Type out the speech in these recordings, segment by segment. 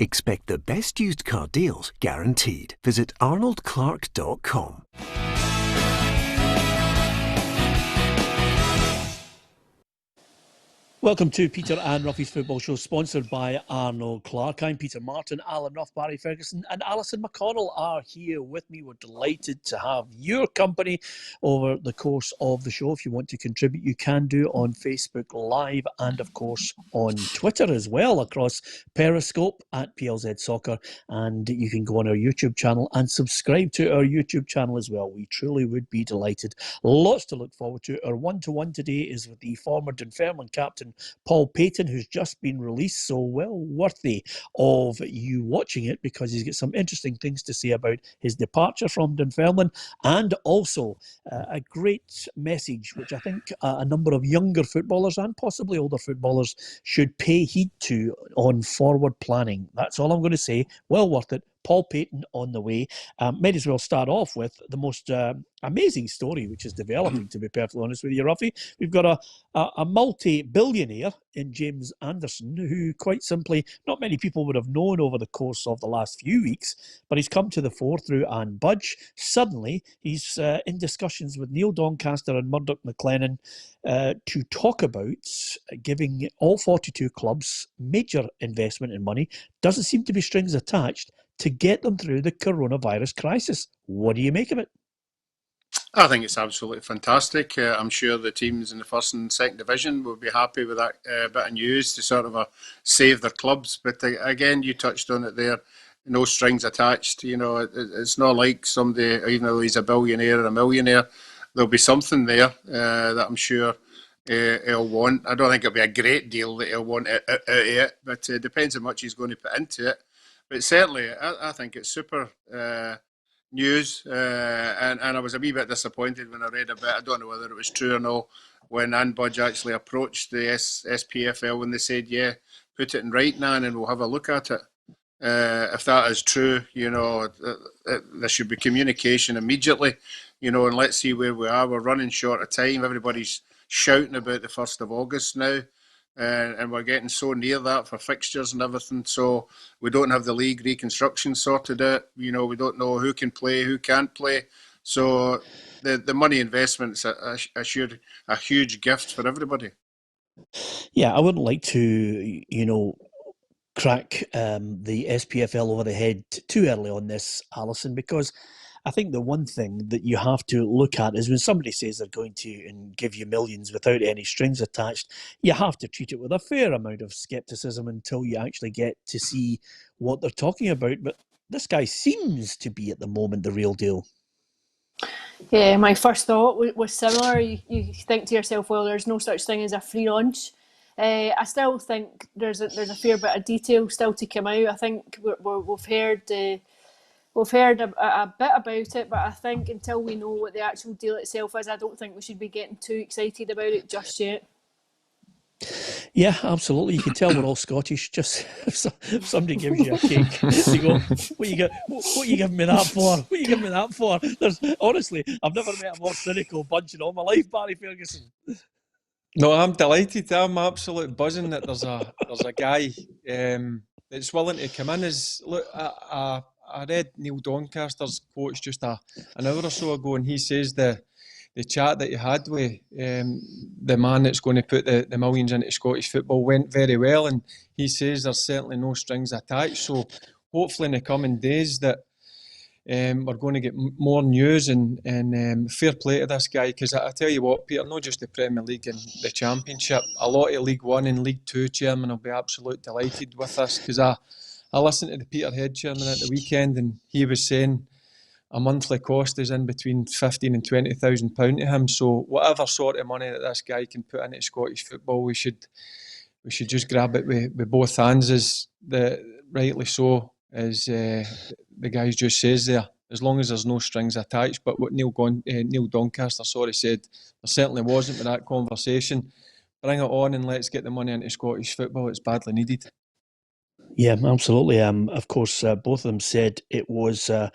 Expect the best used car deals guaranteed. Visit arnoldclark.com. Welcome to Peter and Roughie's Football Show, sponsored by Arnold Clark. I'm Peter Martin, Alan Ruff, Barry Ferguson and Alison McConnell are here with me. We're delighted to have your company over the course of the show. If you want to contribute, you can do on Facebook Live and, of course, on Twitter as well, across Periscope at PLZ Soccer. And you can go on our YouTube channel and subscribe to our YouTube channel as well. We truly would be delighted. Lots to look forward to. Our one-to-one today is with the former Dunfermline captain, Paul Paton, who's just been released, so well worthy of you watching it because he's got some interesting things to say about his departure from Dunfermline, and also a great message which I think a number of younger footballers and possibly older footballers should pay heed to on forward planning. That's all I'm going to say. Well worth it. Paul Paton on the way. Might as well start off with the most amazing story which is developing, to be perfectly honest with you, Roughie. We've got a multi-billionaire in James Anderson who, quite simply, not many people would have known over the course of the last few weeks, but he's come to the fore through Anne Budge. Suddenly, he's in discussions with Neil Doncaster and Murdoch McLennan to talk about giving all 42 clubs major investment in money. Doesn't seem to be strings attached, to get them through the coronavirus crisis. What do you make of it? I think it's absolutely fantastic. I'm sure the teams in the first and second division will be happy with that bit of news to sort of save their clubs. But again, you touched on it there, no strings attached. You know, it's not like somebody, even though he's a billionaire or a millionaire, there'll be something there that I'm sure he'll want. I don't think it'll be a great deal that he'll want out of it, but it depends how much he's going to put into it. But certainly, I think it's super news, and I was a wee bit disappointed when I read a bit. I don't know whether it was true or not, when Anne Budge actually approached the SPFL and they said, yeah, put it in writing, Anne, and we'll have a look at it. If that is true, you know, there should be communication immediately, you know, and let's see where we are. We're running short of time. Everybody's shouting about the 1st of August now. And we're getting so near that for fixtures and everything. So we don't have the league reconstruction sorted out. You know, we don't know who can play, who can't play. So the money investment's a huge gift for everybody. Yeah, I wouldn't like to, you know, crack the SPFL over the head too early on this, Alison, because I think the one thing that you have to look at is when somebody says they're going to and give you millions without any strings attached, you have to treat it with a fair amount of scepticism until you actually get to see what they're talking about. But this guy seems to be at the moment the real deal. Yeah, my first thought was similar. You think to yourself, well, there's no such thing as a free lunch. I still think there's a fair bit of detail still to come out. I think we've heard a bit about it, but I think until we know what the actual deal itself is, I don't think we should be getting too excited about it just yet. Yeah, absolutely. You can tell we're all Scottish. Just if somebody gives you a cake, you go, what you giving me that for? What you giving me that for? Honestly, I've never met a more cynical bunch in all my life, Barry Ferguson. No, I'm delighted. I'm absolutely buzzing that there's a guy that's willing to come in. I read Neil Doncaster's quotes just an hour or so ago, and he says the chat that you had with the man that's going to put the millions into Scottish football went very well, and he says there's certainly no strings attached. So hopefully in the coming days that we're going to get more news, and fair play to this guy, because I tell you what, Peter, not just the Premier League and the Championship, a lot of League One and League Two chairmen will be absolutely delighted with this, because I listened to the Peterhead chairman at the weekend, and he was saying a monthly cost is in between £15,000 and £20,000 to him. So whatever sort of money that this guy can put into Scottish football, we should just grab it with both hands, as rightly so, as the guy just says there, as long as there's no strings attached. But what Neil Doncaster said, there certainly wasn't with that conversation. Bring it on and let's get the money into Scottish football. It's badly needed. Yeah, absolutely. Of course, both of them said it was a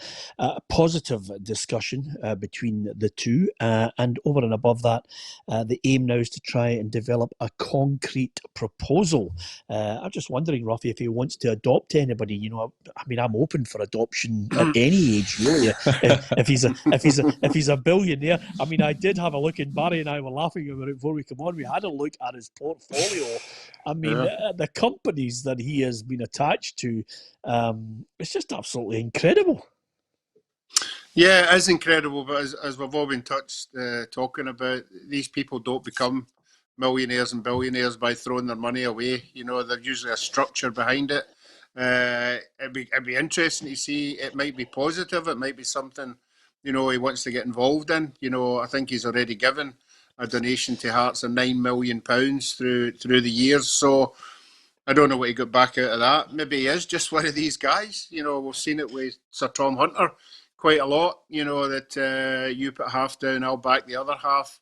positive discussion between the two. And over and above that, the aim now is to try and develop a concrete proposal. I'm just wondering, Roughie, if he wants to adopt anybody. I mean, I'm open for adoption at any age, really. If he's a billionaire. I mean, I did have a look, and Barry and I were laughing about it before we come on. We had a look at his portfolio. I mean, the companies that he has been attached to, it's just absolutely incredible. Yeah, it is incredible, but as we've all been talking about, these people don't become millionaires and billionaires by throwing their money away. There's usually a structure behind it. It'd be interesting to see. It might be positive. It might be something, he wants to get involved in. I think he's already given a donation to Hearts of £9 million through the years. So I don't know what he got back out of that. Maybe he is just one of these guys. We've seen it with Sir Tom Hunter quite a lot. That you put half down, I'll back the other half.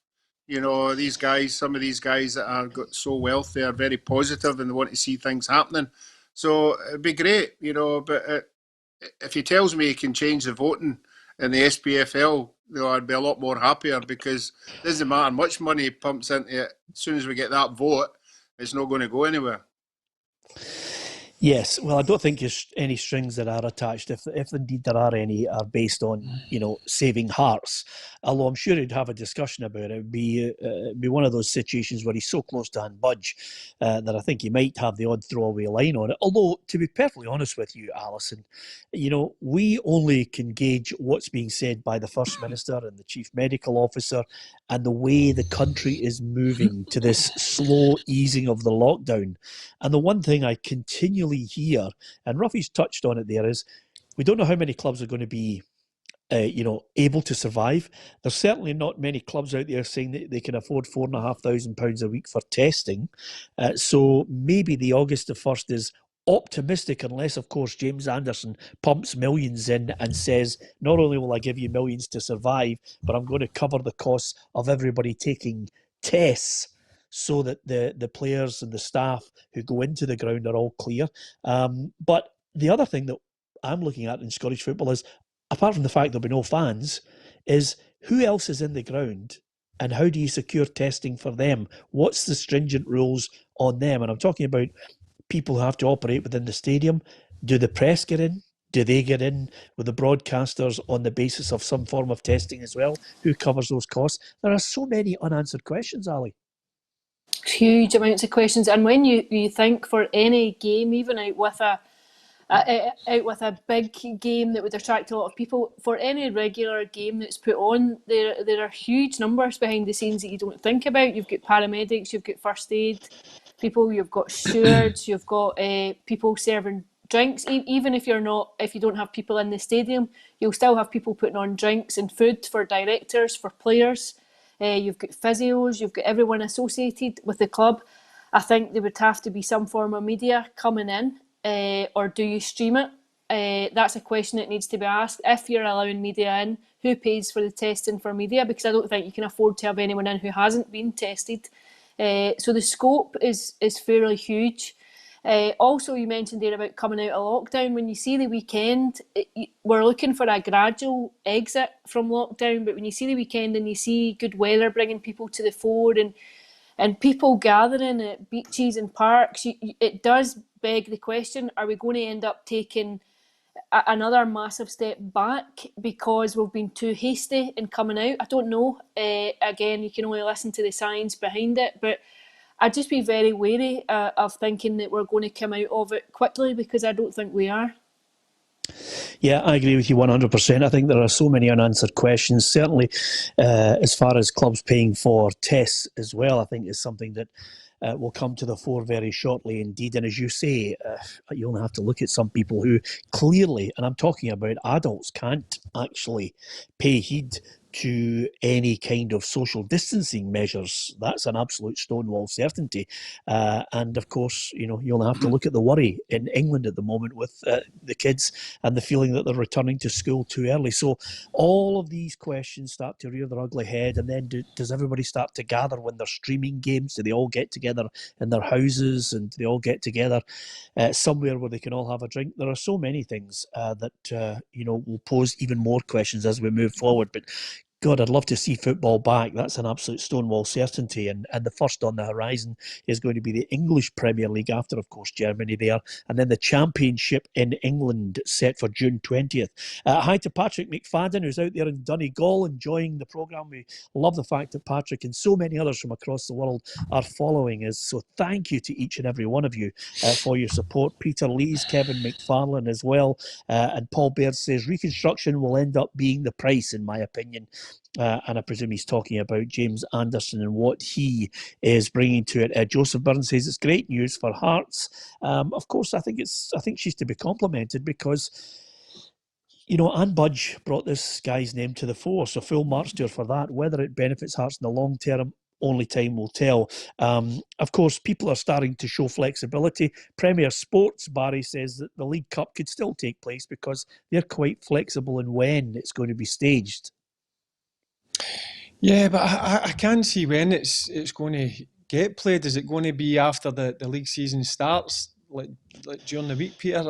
These guys, some of these guys that are got so wealthy are very positive and they want to see things happening. So it'd be great, but if he tells me he can change the voting in the SPFL, I'd be a lot more happier, because it doesn't matter much money he pumps into it. As soon as we get that vote, it's not going to go anywhere. Yes, well, I don't think any strings that are attached, if indeed there are any, are based on, saving Hearts. Although I'm sure he'd have a discussion about it. It'd be one of those situations where he's so close to unbudge that I think he might have the odd throwaway line on it. Although, to be perfectly honest with you, Alison, we only can gauge what's being said by the First Minister and the Chief Medical Officer and the way the country is moving to this slow easing of the lockdown. And the one thing I continually hear, and Ruffy's touched on it there, is we don't know how many clubs are going to be able to survive. There's certainly not many clubs out there saying that they can afford £4,500 a week for testing. So maybe the August the 1st is optimistic, unless, of course, James Anderson pumps millions in and says, not only will I give you millions to survive, but I'm going to cover the costs of everybody taking tests, so that the players and the staff who go into the ground are all clear. But the other thing that I'm looking at in Scottish football is, apart from the fact there'll be no fans, is who else is in the ground and how do you secure testing for them? What's the stringent rules on them? And I'm talking about people who have to operate within the stadium. Do the press get in? Do they get in with the broadcasters on the basis of some form of testing as well? Who covers those costs? There are so many unanswered questions, Ali. Huge amounts of questions. And when you think for any game, even out with a big game that would attract a lot of people, for any regular game that's put on, there are huge numbers behind the scenes that you don't think about. You've got paramedics, you've got first aid people, you've got stewards, you've got people serving drinks. Even if you don't have people in the stadium, you'll still have people putting on drinks and food for directors, for players. You've got physios, you've got everyone associated with the club. I think there would have to be some form of media coming in, or do you stream it? That's a question that needs to be asked. If you're allowing media in, who pays for the testing for media? Because I don't think you can afford to have anyone in who hasn't been tested. So the scope is fairly huge. Also, you mentioned there about coming out of lockdown. When you see the weekend, we're looking for a gradual exit from lockdown, but when you see the weekend and you see good weather bringing people to the fore and people gathering at beaches and parks, it does beg the question, are we going to end up taking another massive step back because we've been too hasty in coming out? I don't know. Again, you can only listen to the science behind it, but I'd just be very wary of thinking that we're going to come out of it quickly, because I don't think we are. Yeah, I agree with you 100%. I think there are so many unanswered questions. Certainly, as far as clubs paying for tests as well, I think is something that will come to the fore very shortly indeed. And as you say, you only have to look at some people who clearly, and I'm talking about adults, can't actually pay heed to any kind of social distancing measures. That's an absolute stonewall certainty. And of course, you only have to look at the worry in England at the moment with the kids and the feeling that they're returning to school too early. So all of these questions start to rear their ugly head. And then does everybody start to gather when they're streaming games? Do they all get together in their houses, and do they all get together somewhere where they can all have a drink? There are so many things that will pose even more questions as we move forward. But God, I'd love to see football back. That's an absolute stonewall certainty. And the first on the horizon is going to be the English Premier League after, of course, Germany there. And then the Championship in England set for June 20th. Hi to Patrick McFadden, who's out there in Donegal enjoying the programme. We love the fact that Patrick and so many others from across the world are following us. So thank you to each and every one of you for your support. Peter Lees, Kevin McFarlane as well. And Paul Baird says, reconstruction will end up being the price, in my opinion. And I presume he's talking about James Anderson and what he is bringing to it. Joseph Burns says it's great news for Hearts. Of course, I think she's to be complimented because Anne Budge brought this guy's name to the fore, so full marks to her for that. Whether it benefits Hearts in the long term, only time will tell. Of course, people are starting to show flexibility. Premier Sports, Barry says that the League Cup could still take place because they're quite flexible in when it's going to be staged. Yeah, but I can't see when it's going to get played. Is it going to be after the league season starts, like during the week, Peter?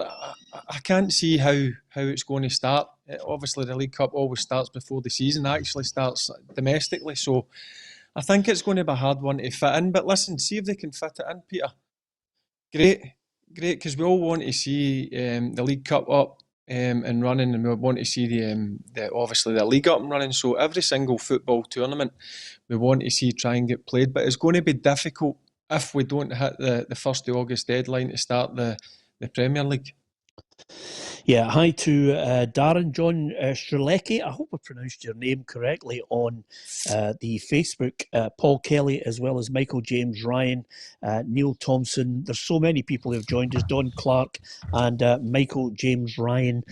I can't see how it's going to start. Obviously, the League Cup always starts before the season actually starts domestically, so I think it's going to be a hard one to fit in. But listen, see if they can fit it in, Peter. Great, because we all want to see the League Cup up and running, and we want to see the obviously the league up and running. So every single football tournament we want to see try and get played, but it's going to be difficult if we don't hit the 1st of August deadline to start the Premier League. Yeah, hi to Darren John Strelecki. I hope I pronounced your name correctly on the Facebook. Paul Kelly, as well as Michael James Ryan, Neil Thompson. There's so many people who have joined us. Don Clark and Michael James Ryan.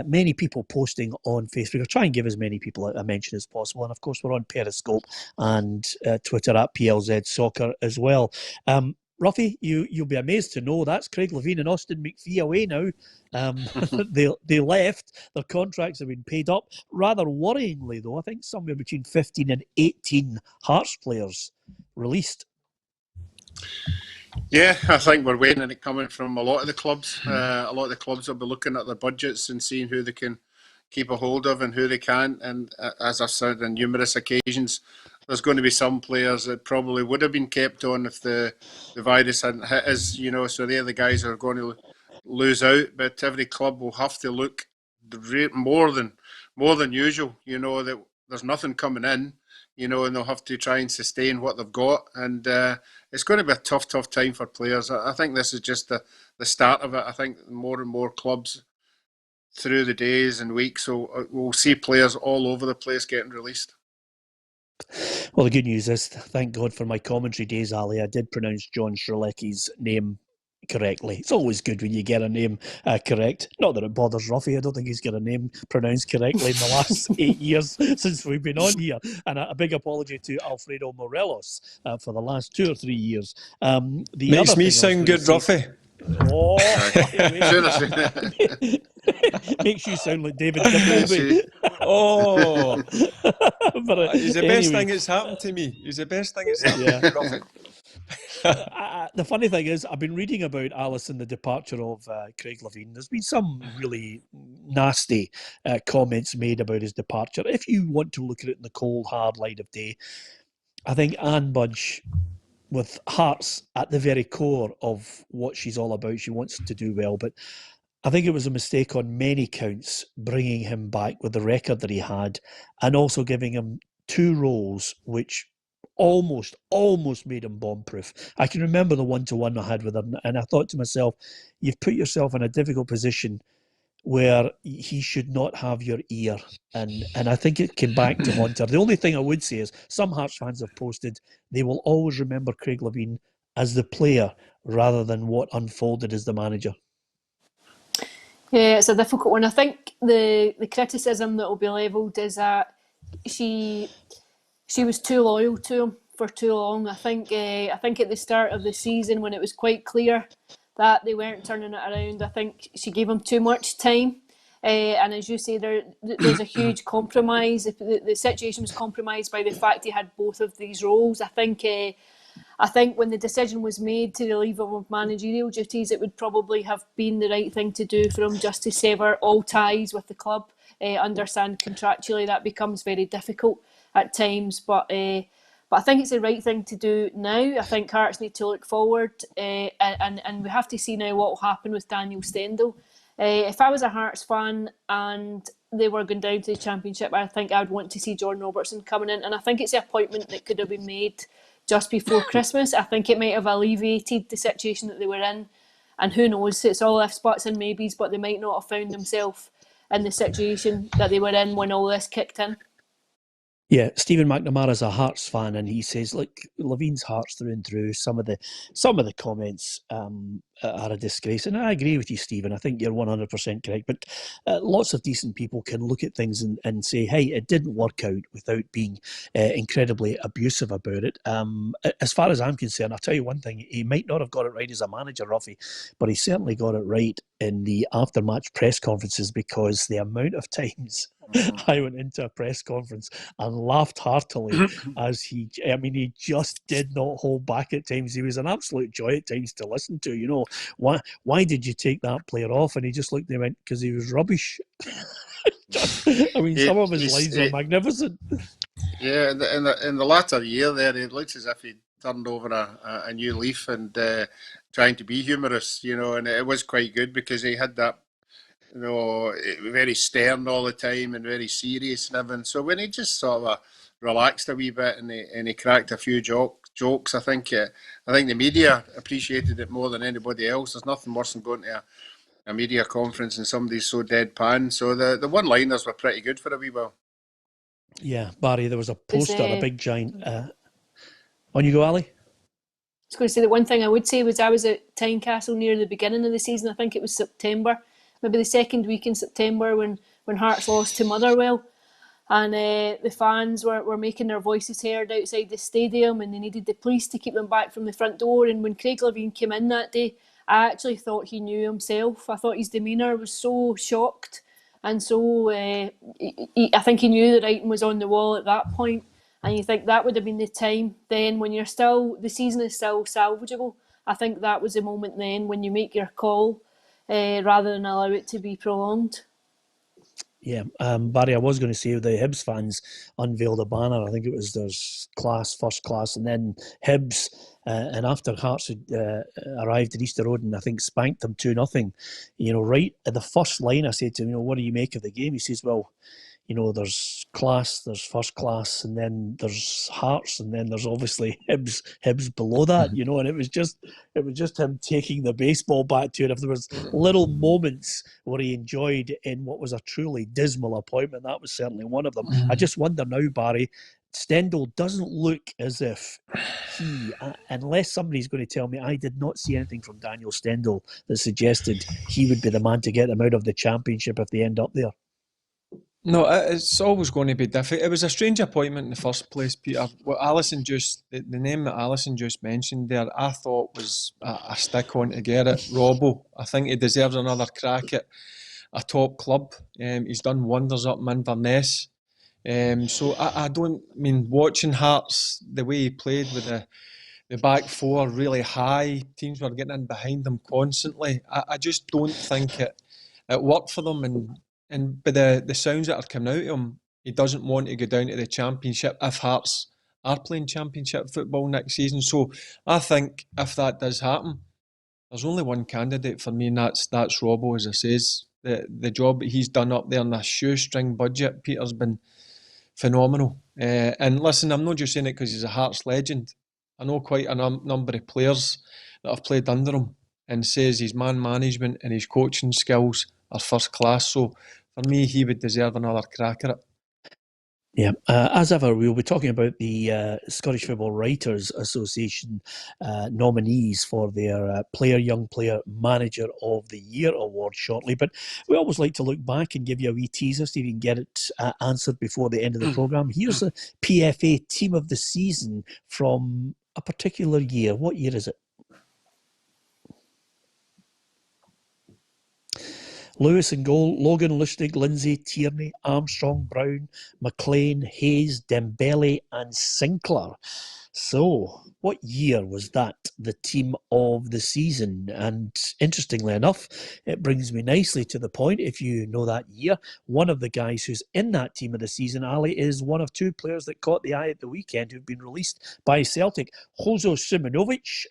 Many people posting on Facebook. I'll try and give as many people a mention as possible. And of course, we're on Periscope and Twitter at PLZ Soccer as well. Roughie, you'll be amazed to know that's Craig Levein and Austin McPhee away now. They left. Their contracts have been paid up. Rather worryingly, though, I think somewhere between 15 and 18 Hearts players released. Yeah, I think we're waiting on it coming from a lot of the clubs. A lot of the clubs will be looking at their budgets and seeing who they can keep a hold of and who they can't. And as I've said on numerous occasions, there's going to be some players that probably would have been kept on if the virus hadn't hit us, so they're the guys who are going to lose out. But every club will have to look more than usual, that there's nothing coming in, and they'll have to try and sustain what they've got. And it's going to be a tough time for players. I think this is just the start of it. I think more and more clubs through the days and weeks, so we'll see players all over the place getting released. Well, the good news is, thank God for my commentary days, Ali, I did pronounce John Strelecki's name correctly. It's always good when you get a name correct. Not that it bothers Roughie. I don't think he's got a name pronounced correctly in the last 8 years since we've been on here. And a big apology to Alfredo Morelos for the last 2 or 3 years. Makes me sound good, Roughie. Oh, makes you sound like David Dimbleby. Oh, but he's the best thing that's happened to me. He's the best thing that's happened to me. The funny thing is, I've been reading about Alice and the departure of Craig Levein. There's been some really nasty comments made about his departure. If you want to look at it in the cold, hard light of day, I think Anne Budge, with Hearts at the very core of what she's all about, she wants to do well. But I think it was a mistake on many counts bringing him back with the record that he had, and also giving him 2 roles which almost made him bomb-proof. I can remember the 1-to-1 I had with him, and I thought to myself, you've put yourself in a difficult position where he should not have your ear. And I think it came back to haunt her. The only thing I would say is some Hearts fans have posted they will always remember Craig Levein as the player rather than what unfolded as the manager. Yeah, it's a difficult one. I think the criticism that will be levelled is that she was too loyal to him for too long. I think at the start of the season, when it was quite clear that they weren't turning it around, I think she gave him too much time. And as you say, there's a huge compromise. The situation was compromised by the fact he had both of these roles. I think when the decision was made to relieve him of managerial duties, it would probably have been the right thing to do for him, just to sever all ties with the club. Understand contractually that becomes very difficult at times, but I think it's the right thing to do now. I think Hearts need to look forward, and we have to see now what will happen with Daniel Stendhal. If I was a Hearts fan and they were going down to the Championship, I think I'd want to see John Robertson coming in, and I think it's an appointment that could have been made just before Christmas. I think it might have alleviated the situation that they were in, and who knows, it's all ifs, buts and maybes, but they might not have found themselves in the situation that they were in when all this kicked in. Yeah, Stephen McNamara's a Hearts fan, and he says, "Look, Levine's Hearts through and through. Some of the comments are a disgrace," and I agree with you, Stephen. I think you're 100% correct. But lots of decent people can look at things and say, "Hey, it didn't work out," without being incredibly abusive about it. As far as I'm concerned, I'll tell you one thing: he might not have got it right as a manager, Roughie, but he certainly got it right in the after-match press conferences, because the amount of times I went into a press conference and laughed heartily as he just did not hold back at times. He was an absolute joy at times to listen to. You know, why did you take that player off? And he just looked and went, because he was rubbish. Some of his lines are magnificent. Yeah, in the latter year there, it looks as if he turned over a new leaf and trying to be humorous, and it was quite good, because he had that, very stern all the time and very serious and everything. So when he just sort of relaxed a wee bit and he cracked a few jokes, I think the media appreciated it more than anybody else. There's nothing worse than going to a media conference and somebody's so deadpan. So the one-liners were pretty good for a wee while. Yeah, Barry, there was a poster, a big giant... On you go, Ali? I was going to say, the one thing I would say was I was at Tynecastle near the beginning of the season. I think it was September, maybe the second week in September, when Hearts lost to Motherwell, and the fans were making their voices heard outside the stadium, and they needed the police to keep them back from the front door. And when Craig Levein came in that day, I actually thought he knew himself. I thought his demeanour was so shocked, and so I think he knew the writing was on the wall at that point. And you think that would have been the time then, when the season is still salvageable. I think that was the moment then when you make your call, rather than allow it to be prolonged. Yeah, Barry, I was going to say the Hibs fans unveiled a banner. I think it was there's class, first class, and then Hibs. And after Hearts had arrived at Easter Road and I think spanked them 2-0, right at the first line, I said to him, what do you make of the game? He says, well, there's class, there's first class, and then there's Hearts, and then there's obviously Hibs below that, and it was just him taking the baseball bat to it. If there was little moments where he enjoyed in what was a truly dismal appointment, that was certainly one of them. I just wonder now, Barry, Stendhal doesn't look as if he, unless somebody's going to tell me, I did not see anything from Daniel Stendhal that suggested he would be the man to get them out of the Championship if they end up there. No, it's always going to be difficult. It was a strange appointment in the first place, Peter. What the name that Alison just mentioned there, I thought was a stick on to get it. Robbo, I think he deserves another crack at a top club. He's done wonders up in Inverness. So I don't watching Hearts, the way he played with the back four really high, teams were getting in behind them constantly. I just don't think it worked for them. And by the sounds that are coming out of him, he doesn't want to go down to the Championship if Hearts are playing Championship football next season. So I think if that does happen, there's only one candidate for me, and that's Robbo, as I says. The job that he's done up there in a shoestring budget, Peter's been phenomenal. And listen, I'm not just saying it because he's a Hearts legend. I know quite a number of players that have played under him, and says his man management and his coaching skills are first class. So for me, he would deserve another crack at it. Yeah, as ever, we'll be talking about the Scottish Football Writers Association nominees for their Young Player Manager of the Year award shortly. But we always like to look back and give you a wee teaser so you can get it answered before the end of the programme. Here's a PFA Team of the Season from a particular year. What year is it? Lewis in goal, Logan, Lustig, Lindsay, Tierney, Armstrong, Brown, McLean, Hayes, Dembele and Sinclair. So, what year was that the team of the season? And interestingly enough, it brings me nicely to the point, if you know that year, one of the guys who's in that team of the season, Ali, is one of two players that caught the eye at the weekend who've been released by Celtic. Jozo Simonovic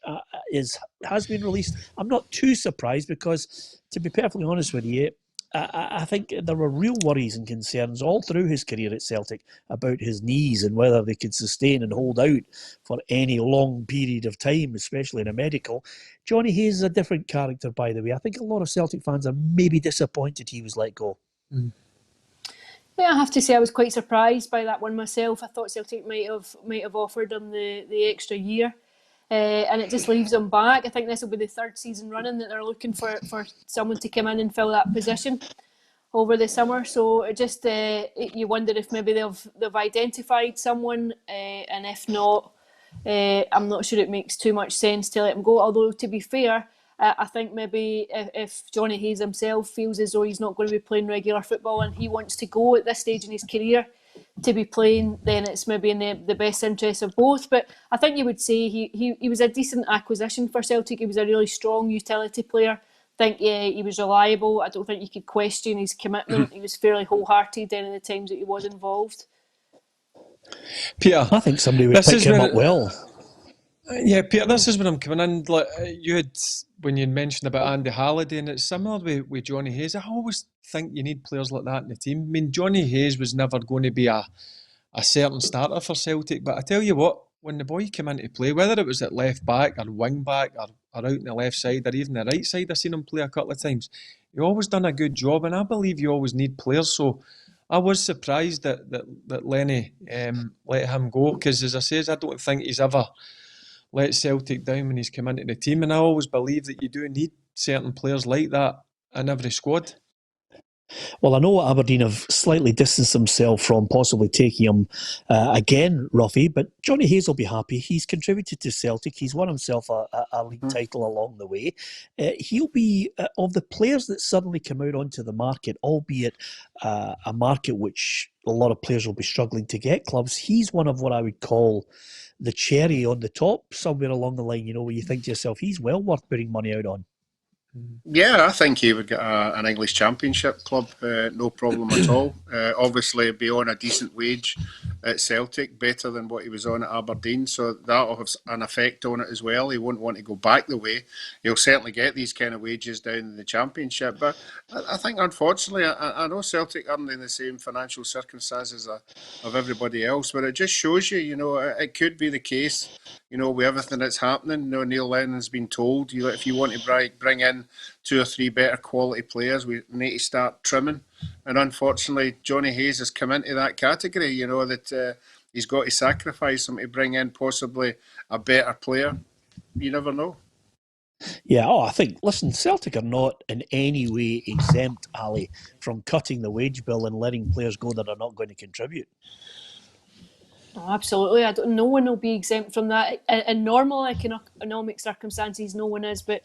has been released. I'm not too surprised because, to be perfectly honest with you, I think there were real worries and concerns all through his career at Celtic about his knees and whether they could sustain and hold out for any long period of time, especially in a medical. Johnny Hayes is a different character, by the way. I think a lot of Celtic fans are maybe disappointed he was let go. Yeah, I have to say I was quite surprised by that one myself. I thought Celtic might have offered him the extra year. And it just leaves them back. I think this will be the third season running that they're looking for someone to come in and fill that position over the summer. So it just you wonder if maybe they've identified someone, and if not, I'm not sure it makes too much sense to let him go. Although, to be fair, I think maybe if Johnny Hayes himself feels as though he's not going to be playing regular football and he wants to go at this stage in his career to be playing, then it's maybe in the best interest of both. But I think you would say he was a decent acquisition for Celtic. He was a really strong utility player. I think he was reliable. I don't think you could question his commitment. He was fairly wholehearted any of the times that he was involved. Peter, I think somebody would pick him up well. Yeah, Peter, this is where I'm coming in. Like, when you mentioned about Andy Halliday, and it's similar with Johnny Hayes. I always think you need players like that in the team. I mean, Johnny Hayes was never going to be a certain starter for Celtic, but I tell you what, when the boy came into play, whether it was at left back or wing back or out on the left side or even the right side, I've seen him play a couple of times. He always done a good job, and I believe you always need players. So I was surprised that Lenny let him go, because, as I says, I don't think he's ever let Celtic down when he's come into the team, and I always believe that you do need certain players like that in every squad. Well, I know Aberdeen have slightly distanced themselves from possibly taking him again, Roughie, but Johnny Hayes will be happy. He's contributed to Celtic. He's won himself a league title along the way. He'll be, of the players that suddenly come out onto the market, albeit a market which a lot of players will be struggling to get clubs, he's one of what I would call the cherry on the top, somewhere along the line, where you think to yourself, he's well worth putting money out on. Yeah, I think he would get an English Championship club, no problem at all. Obviously, be on a decent wage at Celtic, better than what he was on at Aberdeen, so that'll have an effect on it as well. He won't want to go back the way. He'll certainly get these kind of wages down in the Championship, but I think, unfortunately, I know Celtic aren't in the same financial circumstances of everybody else, but it just shows you, it could be the case, with everything that's happening. Neil Lennon's been told, if you want to bring in 2 or 3 better quality players, we need to start trimming. And unfortunately, Johnny Hayes has come into that category, that he's got to sacrifice him to bring in possibly a better player. You never know. Yeah, I think, listen, Celtic are not in any way exempt, Ali, from cutting the wage bill and letting players go that are not going to contribute. Oh, absolutely. No one will be exempt from that. In normal economic circumstances, no one is, but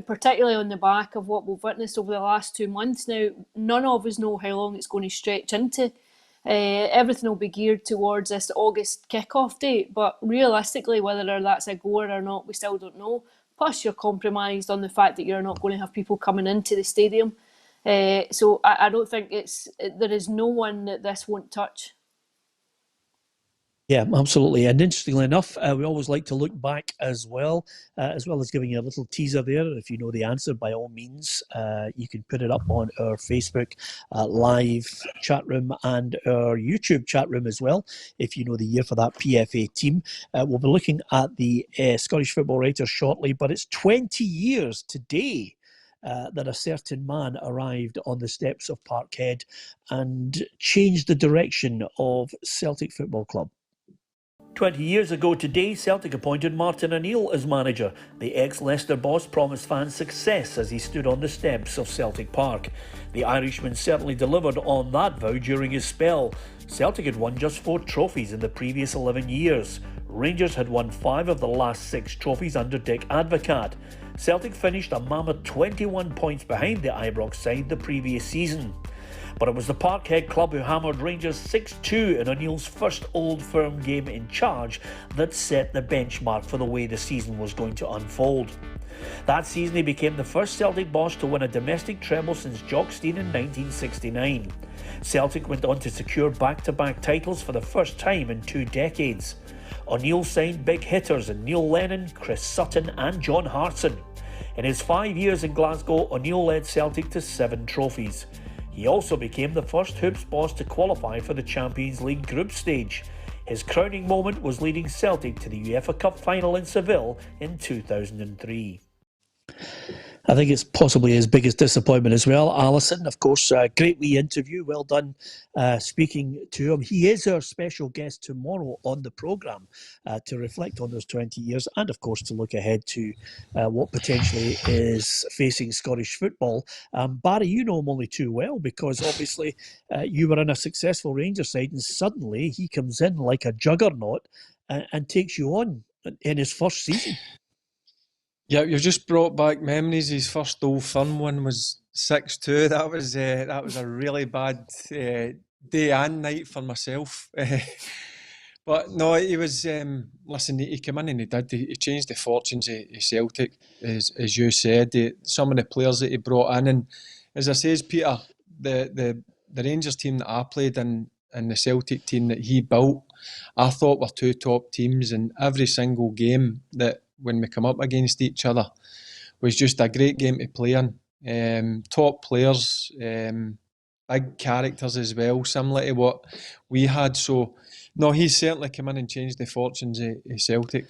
particularly on the back of what we've witnessed over the last 2 months now, none of us know how long it's going to stretch into. Everything will be geared towards this August kick-off date, but realistically, whether that's a goer or not, we still don't know. Plus, you're compromised on the fact that you're not going to have people coming into the stadium. So I don't think there is no one that this won't touch. Yeah, absolutely. And interestingly enough, we always like to look back as well as giving you a little teaser there. If you know the answer, by all means, you can put it up on our Facebook live chat room and our YouTube chat room as well, if you know the year for that PFA team. We'll be looking at the Scottish Football Writers shortly, but it's 20 years today that a certain man arrived on the steps of Parkhead and changed the direction of Celtic Football Club. 20 years ago today, Celtic appointed Martin O'Neill as manager. The ex-Leicester boss promised fans success as he stood on the steps of Celtic Park. The Irishman certainly delivered on that vow during his spell. Celtic had won just 4 trophies in the previous 11 years. Rangers had won 5 of the last 6 trophies under Dick Advocaat. Celtic finished a mammoth 21 points behind the Ibrox side the previous season. But it was the Parkhead club who hammered Rangers 6-2 in O'Neill's first Old Firm game in charge that set the benchmark for the way the season was going to unfold. That season he became the first Celtic boss to win a domestic treble since Jock Stein in 1969. Celtic went on to secure back-to-back titles for the first time in 2 decades. O'Neill signed big hitters in Neil Lennon, Chris Sutton and John Hartson. In his 5 years in Glasgow, O'Neill led Celtic to 7 trophies. He also became the first Hoops boss to qualify for the Champions League group stage. His crowning moment was leading Celtic to the UEFA Cup final in Seville in 2003. I think it's possibly his biggest disappointment as well, Alison. Of course, great wee interview. Well done speaking to him. He is our special guest tomorrow on the programme to reflect on those 20 years and, of course, to look ahead to what potentially is facing Scottish football. Barry, you know him only too well because obviously you were in a successful Rangers side and suddenly he comes in like a juggernaut and takes you on in his first season. Yeah, you've just brought back memories. His first Old Firm one was 6-2. That was a really bad day and night for myself. But no, he was. Listen, he came in and he changed the fortunes of Celtic, as you said. Some of the players that he brought in, and as I says, Peter, the Rangers team that I played in and the Celtic team that he built, I thought were 2 top teams, and every single game that when we come up against each other was just a great game to play in. Top players, big characters as well, similar to what we had. So, no, he's certainly come in and changed the fortunes of Celtic.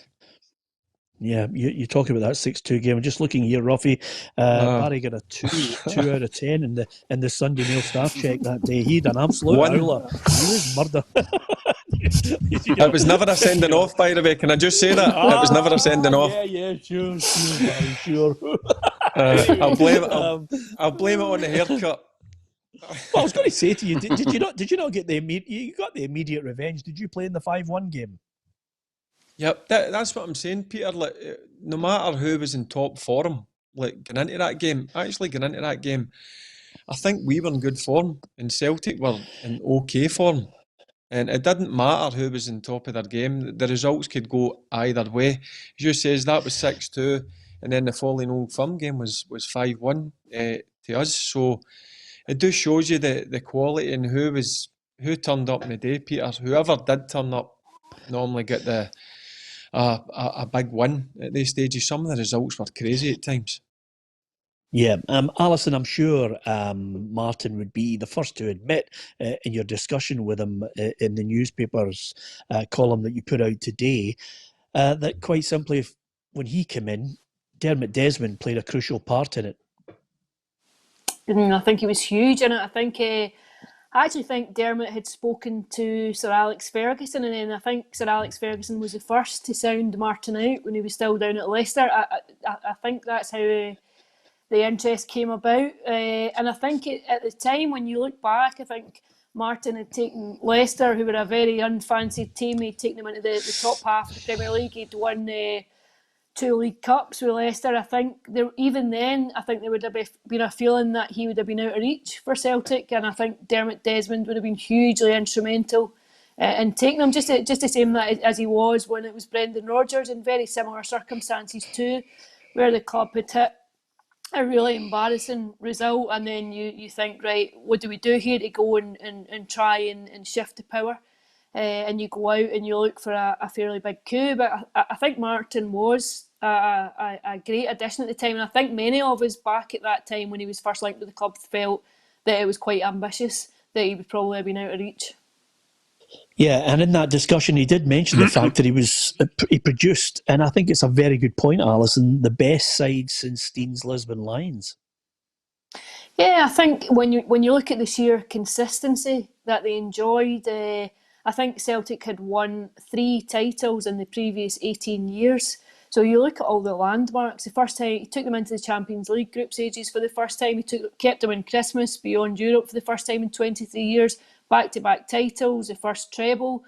Yeah, you talk about that 6-2 game. I'm just looking here, Roughie. Barry got a 2 out of 10 in the Sunday Mail staff check that day. He had an absolute howler. He was murder. It was never a sending off, by the way. Can I just say that? It was never a sending off. Yeah, sure, Barry, sure. I'll blame it on the haircut. Well, I was going to say to you, did you not get the immediate? You got the immediate revenge. Did you play in the 5-1 game? Yep, that's what I'm saying, Peter. Like, no matter who was in top form, like getting into that game, I think we were in good form, and Celtic were in okay form. And it didn't matter who was in top of their game. The results could go either way. As you says, that was 6-2, and then the following Old Firm game was 5-1 to us. So it just shows you the quality and who turned up in the day, Peter. Whoever did turn up normally get a big win at these stages. Some of the results were crazy at times. Yeah, Alison, I'm sure Martin would be the first to admit in your discussion with him in the newspaper's column that you put out today that quite simply, when he came in, Dermot Desmond played a crucial part in it. I think he was huge in it. I actually think Dermot had spoken to Sir Alex Ferguson, and then I think Sir Alex Ferguson was the first to sound Martin out when he was still down at Leicester. I think that's how the interest came about, and I think at the time, when you look back, I think Martin had taken Leicester, who were a very unfancied team, he'd taken them into the top half of the Premier League. He'd won 2 League Cups with Leicester. I think even then, I think there would have been a feeling that he would have been out of reach for Celtic, and I think Dermot Desmond would have been hugely instrumental in taking them, just the same that as he was when it was Brendan Rodgers, in very similar circumstances too, where the club had hit a really embarrassing result, and then you think, right, what do we do here to go and try and shift the power? And you go out and you look for a fairly big coup. But I think Martin was a great addition at the time, and I think many of us back at that time when he was first linked with the club felt that it was quite ambitious, that he would probably have been out of reach. Yeah, and in that discussion, he did mention the fact that he produced, and I think it's a very good point, Alison, the best side since Stein's Lisbon Lions. Yeah, I think when you look at the sheer consistency that they enjoyed, I think Celtic had won 3 titles in the previous 18 years. So you look at all the landmarks. The first time he took them into the Champions League group stages for the first time. He kept them in Christmas beyond Europe for the first time in 23 years. Back-to-back titles, the first treble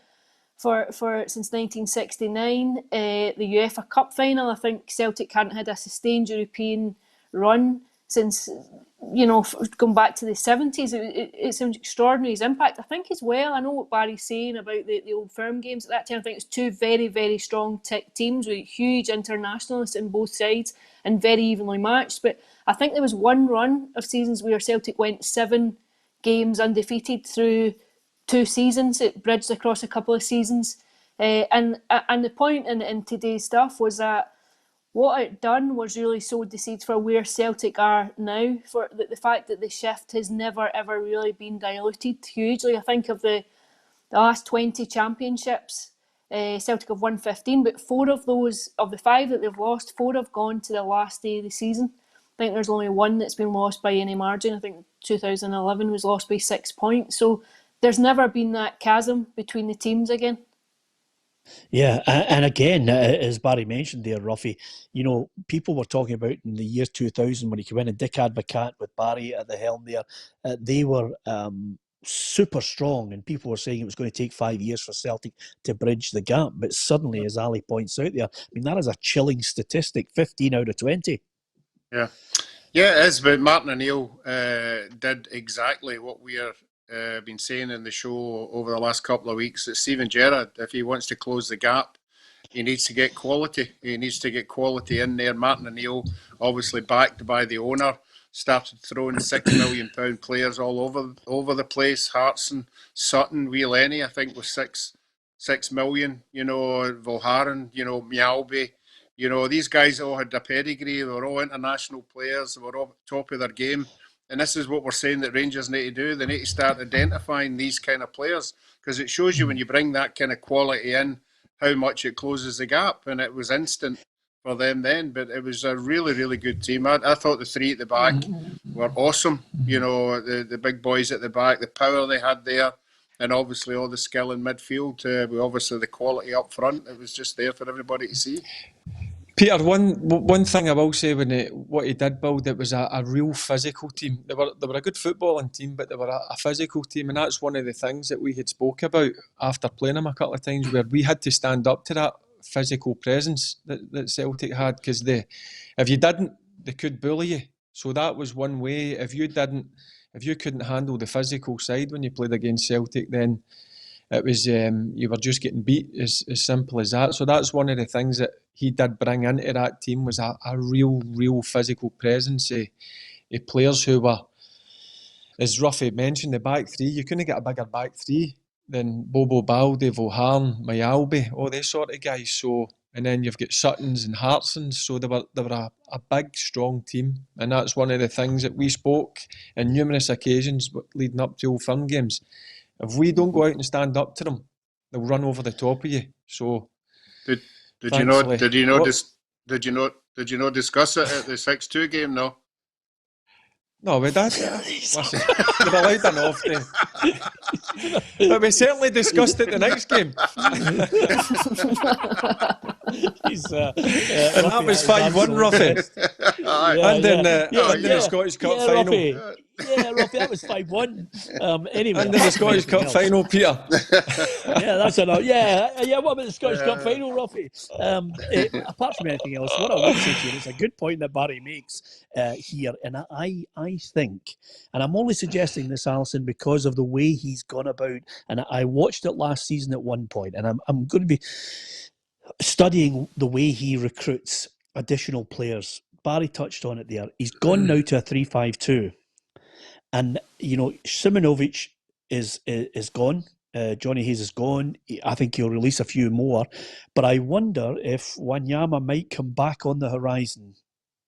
for since 1969. The UEFA Cup final. I think Celtic hadn't had a sustained European run since, going back to the 70s. It's extraordinary, his impact. I think as well, I know what Barry's saying about the Old Firm games at that time. I think it's 2 very, very strong teams with huge internationalists in both sides and very evenly matched. But I think there was one run of seasons where Celtic went 7 games undefeated through 2 seasons. It bridged across a couple of seasons. And the point in today's stuff was that what it done was really sowed the seeds for where Celtic are now, for the fact that the shift has never ever really been diluted hugely. I think of the last 20 championships, Celtic have won 15, but 4 of those, of the 5 that they've lost, 4 have gone to the last day of the season. I think there's only 1 that's been lost by any margin. I think 2011 was lost by 6 points. So there's never been that chasm between the teams again. Yeah, and again, as Barry mentioned there, Roughie, people were talking about in the year 2000 when he came in, and Dick Advocaat with Barry at the helm there, they were super strong, and people were saying it was going to take 5 years for Celtic to bridge the gap. But suddenly, as Ali points out there, that is a chilling statistic, 15 out of 20. Yeah, it is, but Martin O'Neill did exactly what we are been saying in the show over the last couple of weeks, that Steven Gerrard, if he wants to close the gap, he needs to get quality. He needs to get quality in there. Martin O'Neill, obviously backed by the owner, started throwing £6 million players all over the place. Hartson, Sutton, Wee Lenny, I think was 6 million. Volharen, Mialby. These guys all had a pedigree. They were all international players. They were all top of their game. And this is what we're saying that Rangers need to do. They need to start identifying these kind of players, because it shows you when you bring that kind of quality in, how much it closes the gap. And it was instant for them then, but it was a really, really good team. I thought the 3 at the back were awesome. The big boys at the back, the power they had there, and obviously all the skill in midfield, obviously the quality up front. It was just there for everybody to see. Peter, one thing I will say, what he did build, it was a real physical team. They were a good footballing team, but they were a physical team, and that's one of the things that we had spoke about after playing them a couple of times, where we had to stand up to that physical presence that Celtic had, because if you didn't, they could bully you. So that was one way. If you couldn't handle the physical side when you played against Celtic, then it was you were just getting beat, as simple as that. So that's one of the things that he did bring into that team, was a real physical presence. Players who were, as Roughie mentioned, the back 3. You couldn't get a bigger back 3 than Bobo Balde, Volharen, Mayalbe, all these sort of guys. So, and then you've got Suttons and Hartsons. So they were a big, strong team, and that's one of the things that we spoke on numerous occasions leading up to Old Firm games. If we don't go out and stand up to them, they'll run over the top of you. So, did you not discuss it at the 6-2 game? No. No, we did. Listen, we're allowed an off day. But we certainly discussed it the next game. And that was 5-1, Roughie. And in the Scottish Cup final. Yeah, Roughie, that was 5-1. Anyway. And in the Scottish Cup final, Peter. Yeah, that's enough. Yeah, what about the Scottish Cup final, Roughie? Apart from anything else, what I would say to you, it's a good point that Barry makes here, and I think, and I'm only suggesting this, Alison, because of the way he's gone about, and I watched it last season at one point, and I'm going to be studying the way he recruits additional players. Barry touched on it there. He's gone now to a 3-5-2. And, Simonovic is gone. Johnny Hayes is gone. I think he'll release a few more. But I wonder if Wanyama might come back on the horizon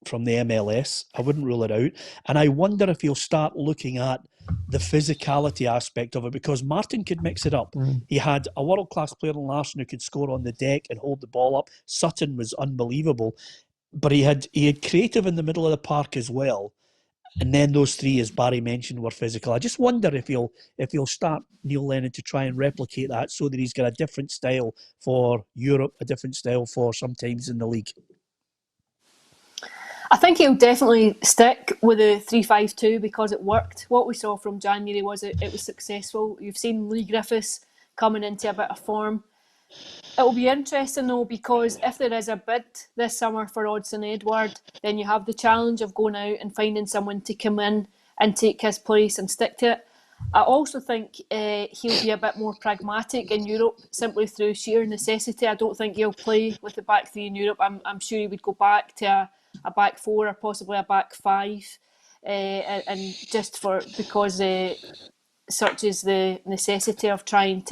from the MLS. I wouldn't rule it out. And I wonder if he'll start looking at the physicality aspect of it, because Martin could mix it up. He had a world-class player in Larson who could score on the deck and hold the ball up. Sutton was unbelievable. But he had creative in the middle of the park as well. And then those three, as Barry mentioned, were physical. I just wonder if he'll start Neil Lennon to try and replicate that, so that he's got a different style for Europe, a different style for sometimes in the league. I think he'll definitely stick with the 3-5-2 because it worked. What we saw from January was it was successful. You've seen Lee Griffiths coming into a bit of form. It will be interesting though, because if there is a bid this summer for Odsonne Edouard, then you have the challenge of going out and finding someone to come in and take his place and stick to it. I also think he'll be a bit more pragmatic in Europe, simply through sheer necessity. I don't think he'll play with the back three in Europe. I'm sure he would go back to a back four or possibly a back five, and just because such is the necessity of trying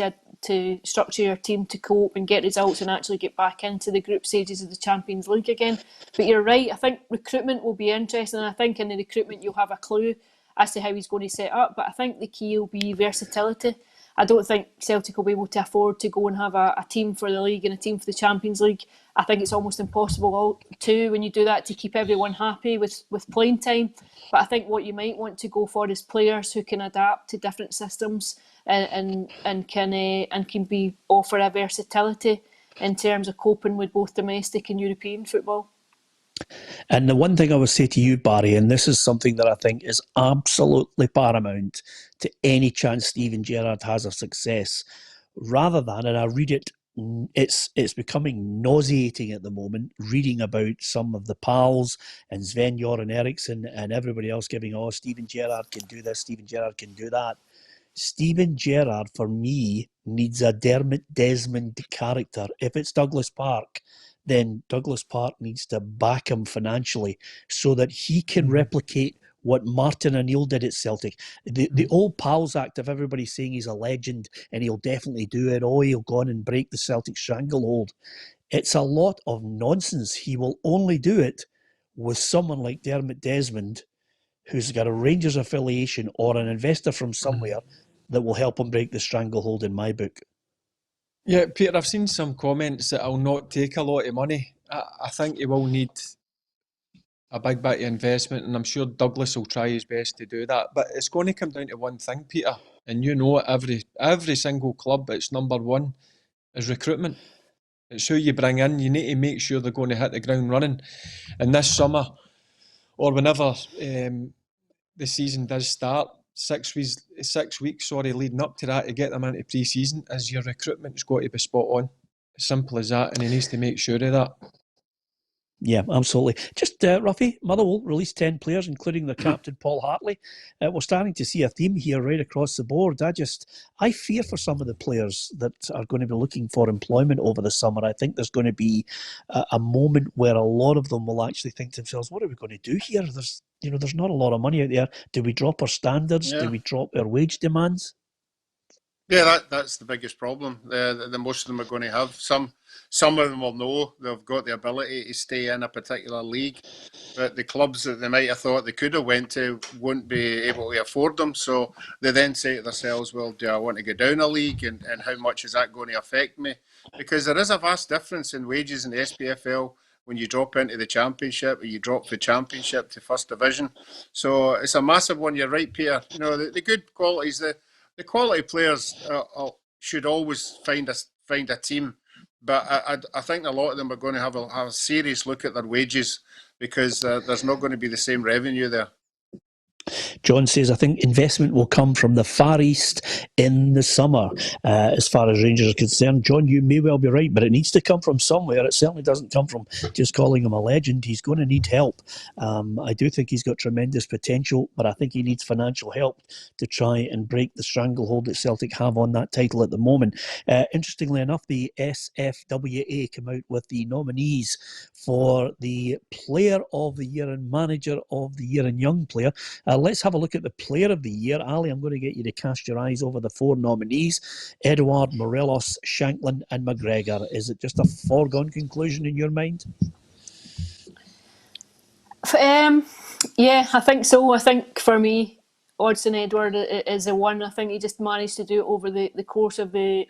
to structure your team to cope and get results and actually get back into the group stages of the Champions League again. But you're right, I think recruitment will be interesting, and I think in the recruitment you'll have a clue as to how he's going to set up, but I think the key will be versatility. I don't think Celtic will be able to afford to go and have a team for the league and a team for the Champions League. I think it's almost impossible when you do that, to keep everyone happy with playing time. But I think what you might want to go for is players who can adapt to different systems and can offer a versatility in terms of coping with both domestic and European football. And the one thing I would say to you, Barry, and this is something that I think is absolutely paramount to any chance Steven Gerrard has of success, rather than, and I read it, it's becoming nauseating at the moment, reading about some of the pals and Sven-Göran Eriksson and everybody else giving, Steven Gerrard can do this, Steven Gerrard can do that. Steven Gerrard, for me, needs a Dermot Desmond character. If it's Douglas Park, then Douglas Park needs to back him financially so that he can replicate what Martin O'Neill did at Celtic. The old pals act of everybody saying he's a legend and he'll definitely do it. He'll go on and break the Celtic stranglehold. It's a lot of nonsense. He will only do it with someone like Dermot Desmond, who's got a Rangers affiliation or an investor from somewhere that will help him break the stranglehold, in my book. Yeah, Peter, I've seen some comments that will not take a lot of money. I think he will need a big bit of investment, and I'm sure Douglas will try his best to do that. But it's going to come down to one thing, Peter, and you know it, every single club, it's number one, is recruitment. It's who you bring in. You need to make sure they're going to hit the ground running. And this summer, or whenever the season does start, 6 weeks leading up to that to get them into pre-season, is your recruitment's got to be spot on. Simple as that, and he needs to make sure of that. Yeah, absolutely. Just Roughie, Motherwell released 10 players, including their captain Paul Hartley. We're starting to see a theme here right across the board. I fear for some of the players that are going to be looking for employment over the summer. I think there's going to be a moment where a lot of them will actually think to themselves, what are we going to do here? There's not a lot of money out there. Do we drop our standards? Yeah. Do we drop our wage demands? Yeah, that's the biggest problem. The most of them are going to have. Some of them will know they've got the ability to stay in a particular league, but the clubs that they might have thought they could have went to won't be able to afford them. So they then say to themselves, well, do I want to go down a league, and how much is that going to affect me? Because there is a vast difference in wages in the SPFL when you drop into the Championship, or you drop the Championship to First Division. So it's a massive one. You're right, Peter. The good qualities, the quality players should always find a team, but I think a lot of them are going to have a serious look at their wages, because there's not going to be the same revenue there. John says, I think investment will come from the Far East in the summer. As far as Rangers are concerned, John, you may well be right, but it needs to come from somewhere. It certainly doesn't come from just calling him a legend. He's going to need help. I do think he's got tremendous potential, but I think he needs financial help to try and break the stranglehold that Celtic have on that title at the moment. Interestingly enough, the SFWA came out with the nominees for the Player of the Year and Manager of the Year and Young Player. Let's have a look at the Player of the Year. Ali, I'm going to get you to cast your eyes over the 4 nominees: Edouard, Morelos, Shanklin and McGregor. Is it just a foregone conclusion in your mind? Yeah, I think so. I think for me, Odsonne Edouard is the one. I think he just managed to do it over the course of the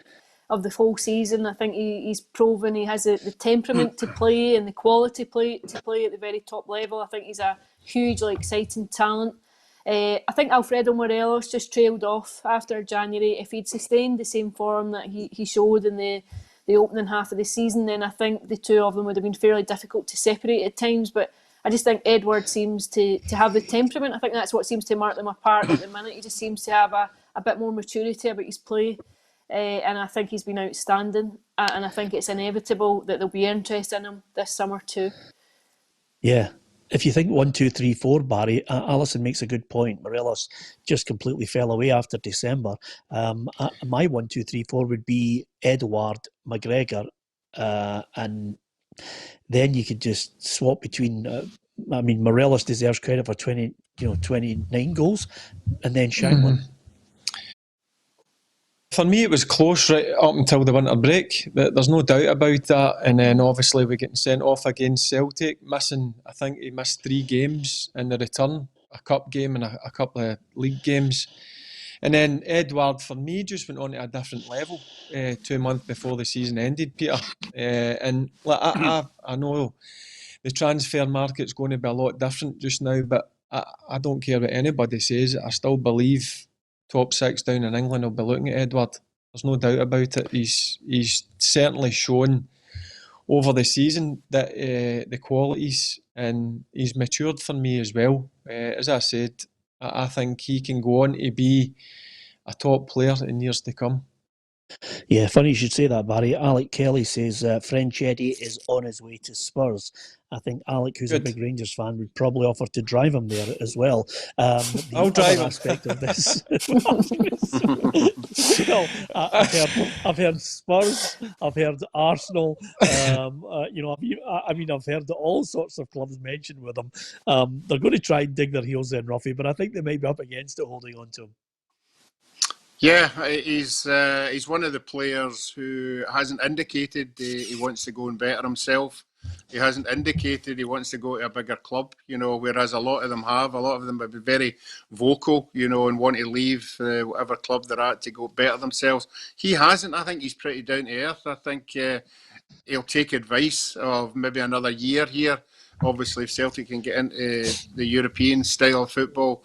whole season. I think he's proven he has the temperament to play and the quality to play at the very top level. I think he's a hugely exciting talent. I think Alfredo Morelos just trailed off after January. If he'd sustained the same form that he showed in the opening half of the season, then I think the two of them would have been fairly difficult to separate at times. But I just think Edward seems to have the temperament. I think that's what seems to mark them apart at the minute. He just seems to have a bit more maturity about his play. And I think he's been outstanding. And I think it's inevitable that there'll be interest in him this summer too. Yeah. If you think 1, 2, 3, 4, Barry, Alison makes a good point. Morelos just completely fell away after December. My 1, 2, 3, 4 would be Edward, McGregor, and then you could just swap between. Morelos deserves credit for 29 goals, and then Shanklin. Mm-hmm. For me, it was close right up until the winter break. There's no doubt about that. And then obviously we're getting sent off against Celtic, I think he missed 3 games in the return, a cup game and a couple of league games. And then Edward, for me, just went on to a different level 2 months before the season ended, Peter. And I know the transfer market's going to be a lot different just now, but I don't care what anybody says. I still believe top 6 down in England will be looking at Edward. There's no doubt about it. He's certainly shown over the season that the qualities, and he's matured for me as well. As I said, I think he can go on to be a top player in years to come. Yeah, funny you should say that, Barry. Alec Kelly says Franchetti is on his way to Spurs. I think Alec, who's a big Rangers fan, would probably offer to drive him there as well. I'll drive him. Aspect of this. I've heard Spurs. I've heard Arsenal. I've heard all sorts of clubs mentioned with him. They're going to try and dig their heels in, Roughie, but I think they might be up against it holding on to him. Yeah, he's one of the players who hasn't indicated he wants to go and better himself. He hasn't indicated he wants to go to a bigger club, whereas a lot of them have. A lot of them would be very vocal, and want to leave whatever club they're at to go better themselves. He hasn't. I think he's pretty down to earth. I think he'll take advice of maybe another year here. Obviously, if Celtic can get into the European style of football,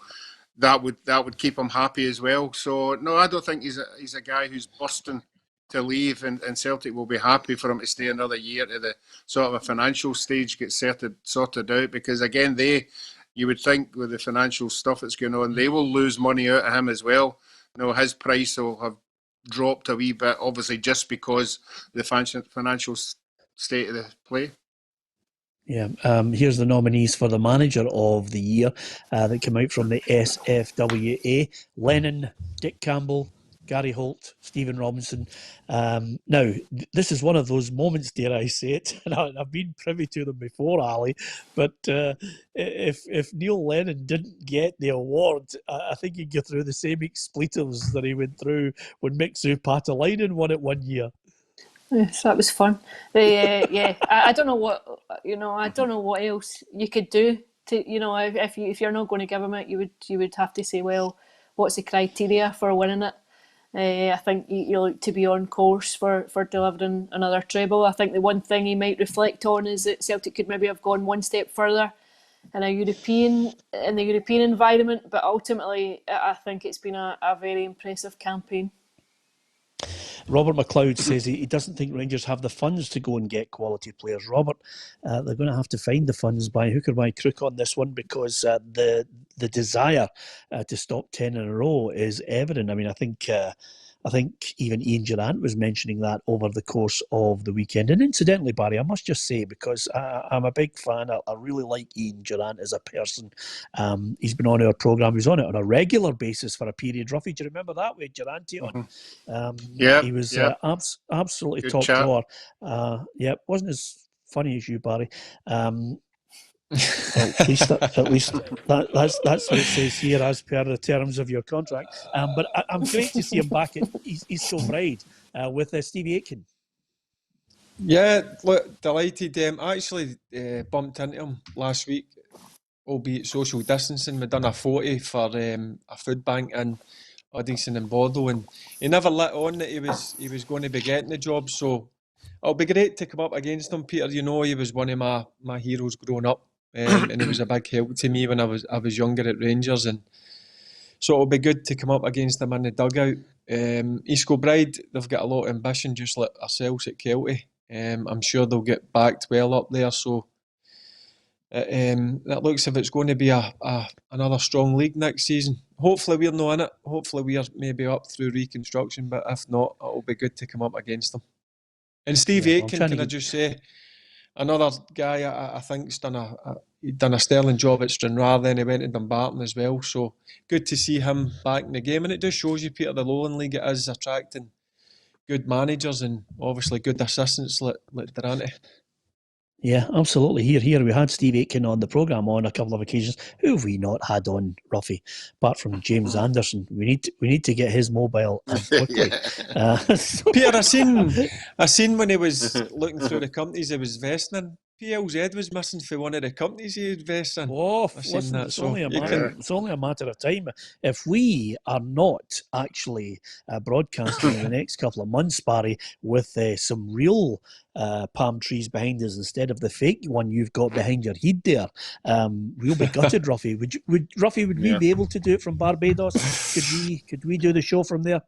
that would keep him happy as well. So no, I don't think he's a guy who's bursting to leave, and Celtic will be happy for him to stay another year to the sort of a financial stage get sorted out, because again you would think with the financial stuff that's going on, they will lose money out of him as well. His price will have dropped a wee bit, obviously just because the financial state of the play. Yeah, here's the nominees for the manager of the year that came out from the SFWA: Lennon, Dick Campbell, Gary Holt, Stephen Robinson. Now, this is one of those moments, dare I say it, and I've been privy to them before, Ali, but if Neil Lennon didn't get the award, I think he'd go through the same expletives that he went through when Mixu Patalainen won it one year. Yes, that was fun. I don't know what I don't know what else you could do to if you're not going to give him it, you would have to say, well, what's the criteria for winning it? I think you look to be on course for delivering another treble. I think the one thing he might reflect on is that Celtic could maybe have gone one step further in the European environment, but ultimately I think it's been a very impressive campaign. Robert McLeod says he doesn't think Rangers have the funds to go and get quality players. Robert, they're going to have to find the funds by hook or by crook on this one, because the desire to stop 10 in a row is evident. I mean, I think even Ian Durrant was mentioning that over the course of the weekend. And incidentally, Barry, I must just say, because I'm a big fan, I really like Ian Durrant as a person. He's been on our programme. He was on it on a regular basis for a period. Roughie, do you remember that? We had Durrant on. He was absolutely good top drawer. Wasn't as funny as you, Barry. Well, at least that's what it says here as per the terms of your contract. But I'm great to see him back at East Kilbride with Stevie Aitken. Yeah, look, delighted. I actually bumped into him last week, albeit social distancing. We'd done a 40 for a food bank in Uddingston and Bordeaux, and he never let on that he was going to be getting the job. So it'll be great to come up against him, Peter. He was one of my heroes growing up. and he was a big help to me when I was younger at Rangers, and so it'll be good to come up against him in the dugout. East Kilbride, they've got a lot of ambition, just like ourselves at Kelty. I'm sure they'll get backed well up there, so it looks if it's going to be another strong league next season. Hopefully we're not in it. Hopefully we're maybe up through reconstruction, but if not, it'll be good to come up against them. And Steve Aitken, can I just say, another guy I think's done a sterling job at Stranraer, then he went to Dumbarton as well. So good to see him back in the game, and it just shows you, Peter, the Lowland League, it is attracting good managers and obviously good assistants like Durante. Yeah, absolutely. Here we had Steve Aitken on the programme on a couple of occasions. Who have we not had on, Roughie? Apart from James Anderson, we need to get his mobile quickly. Peter, I seen when he was looking through the companies he was investing in, PLZ was missing for one of the companies he invests in. Oh, listen, it's only a matter of time. If we are not actually broadcasting in the next couple of months, Barry, with some real palm trees behind us instead of the fake one you've got behind your head there, we'll be gutted, Roughie. Would we be able to do it from Barbados? Could we do the show from there?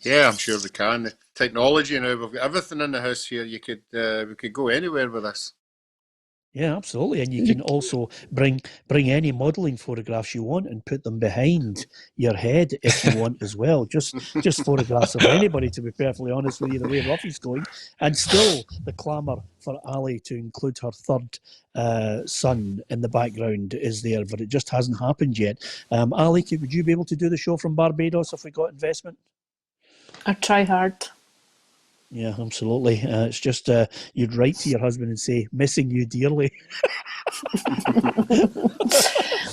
Yeah, I'm sure we can. The technology now, we've got everything in the house here. We could go anywhere with this. Yeah, absolutely. And you can also bring any modelling photographs you want and put them behind your head if you want as well. Just photographs of anybody, to be perfectly honest with you, the way Roughie's going. And still the clamour for Ali to include her third son in the background is there, but it just hasn't happened yet. Ali, would you be able to do the show from Barbados if we got investment? I'd try hard. Yeah, absolutely. It's just you'd write to your husband and say, missing you dearly.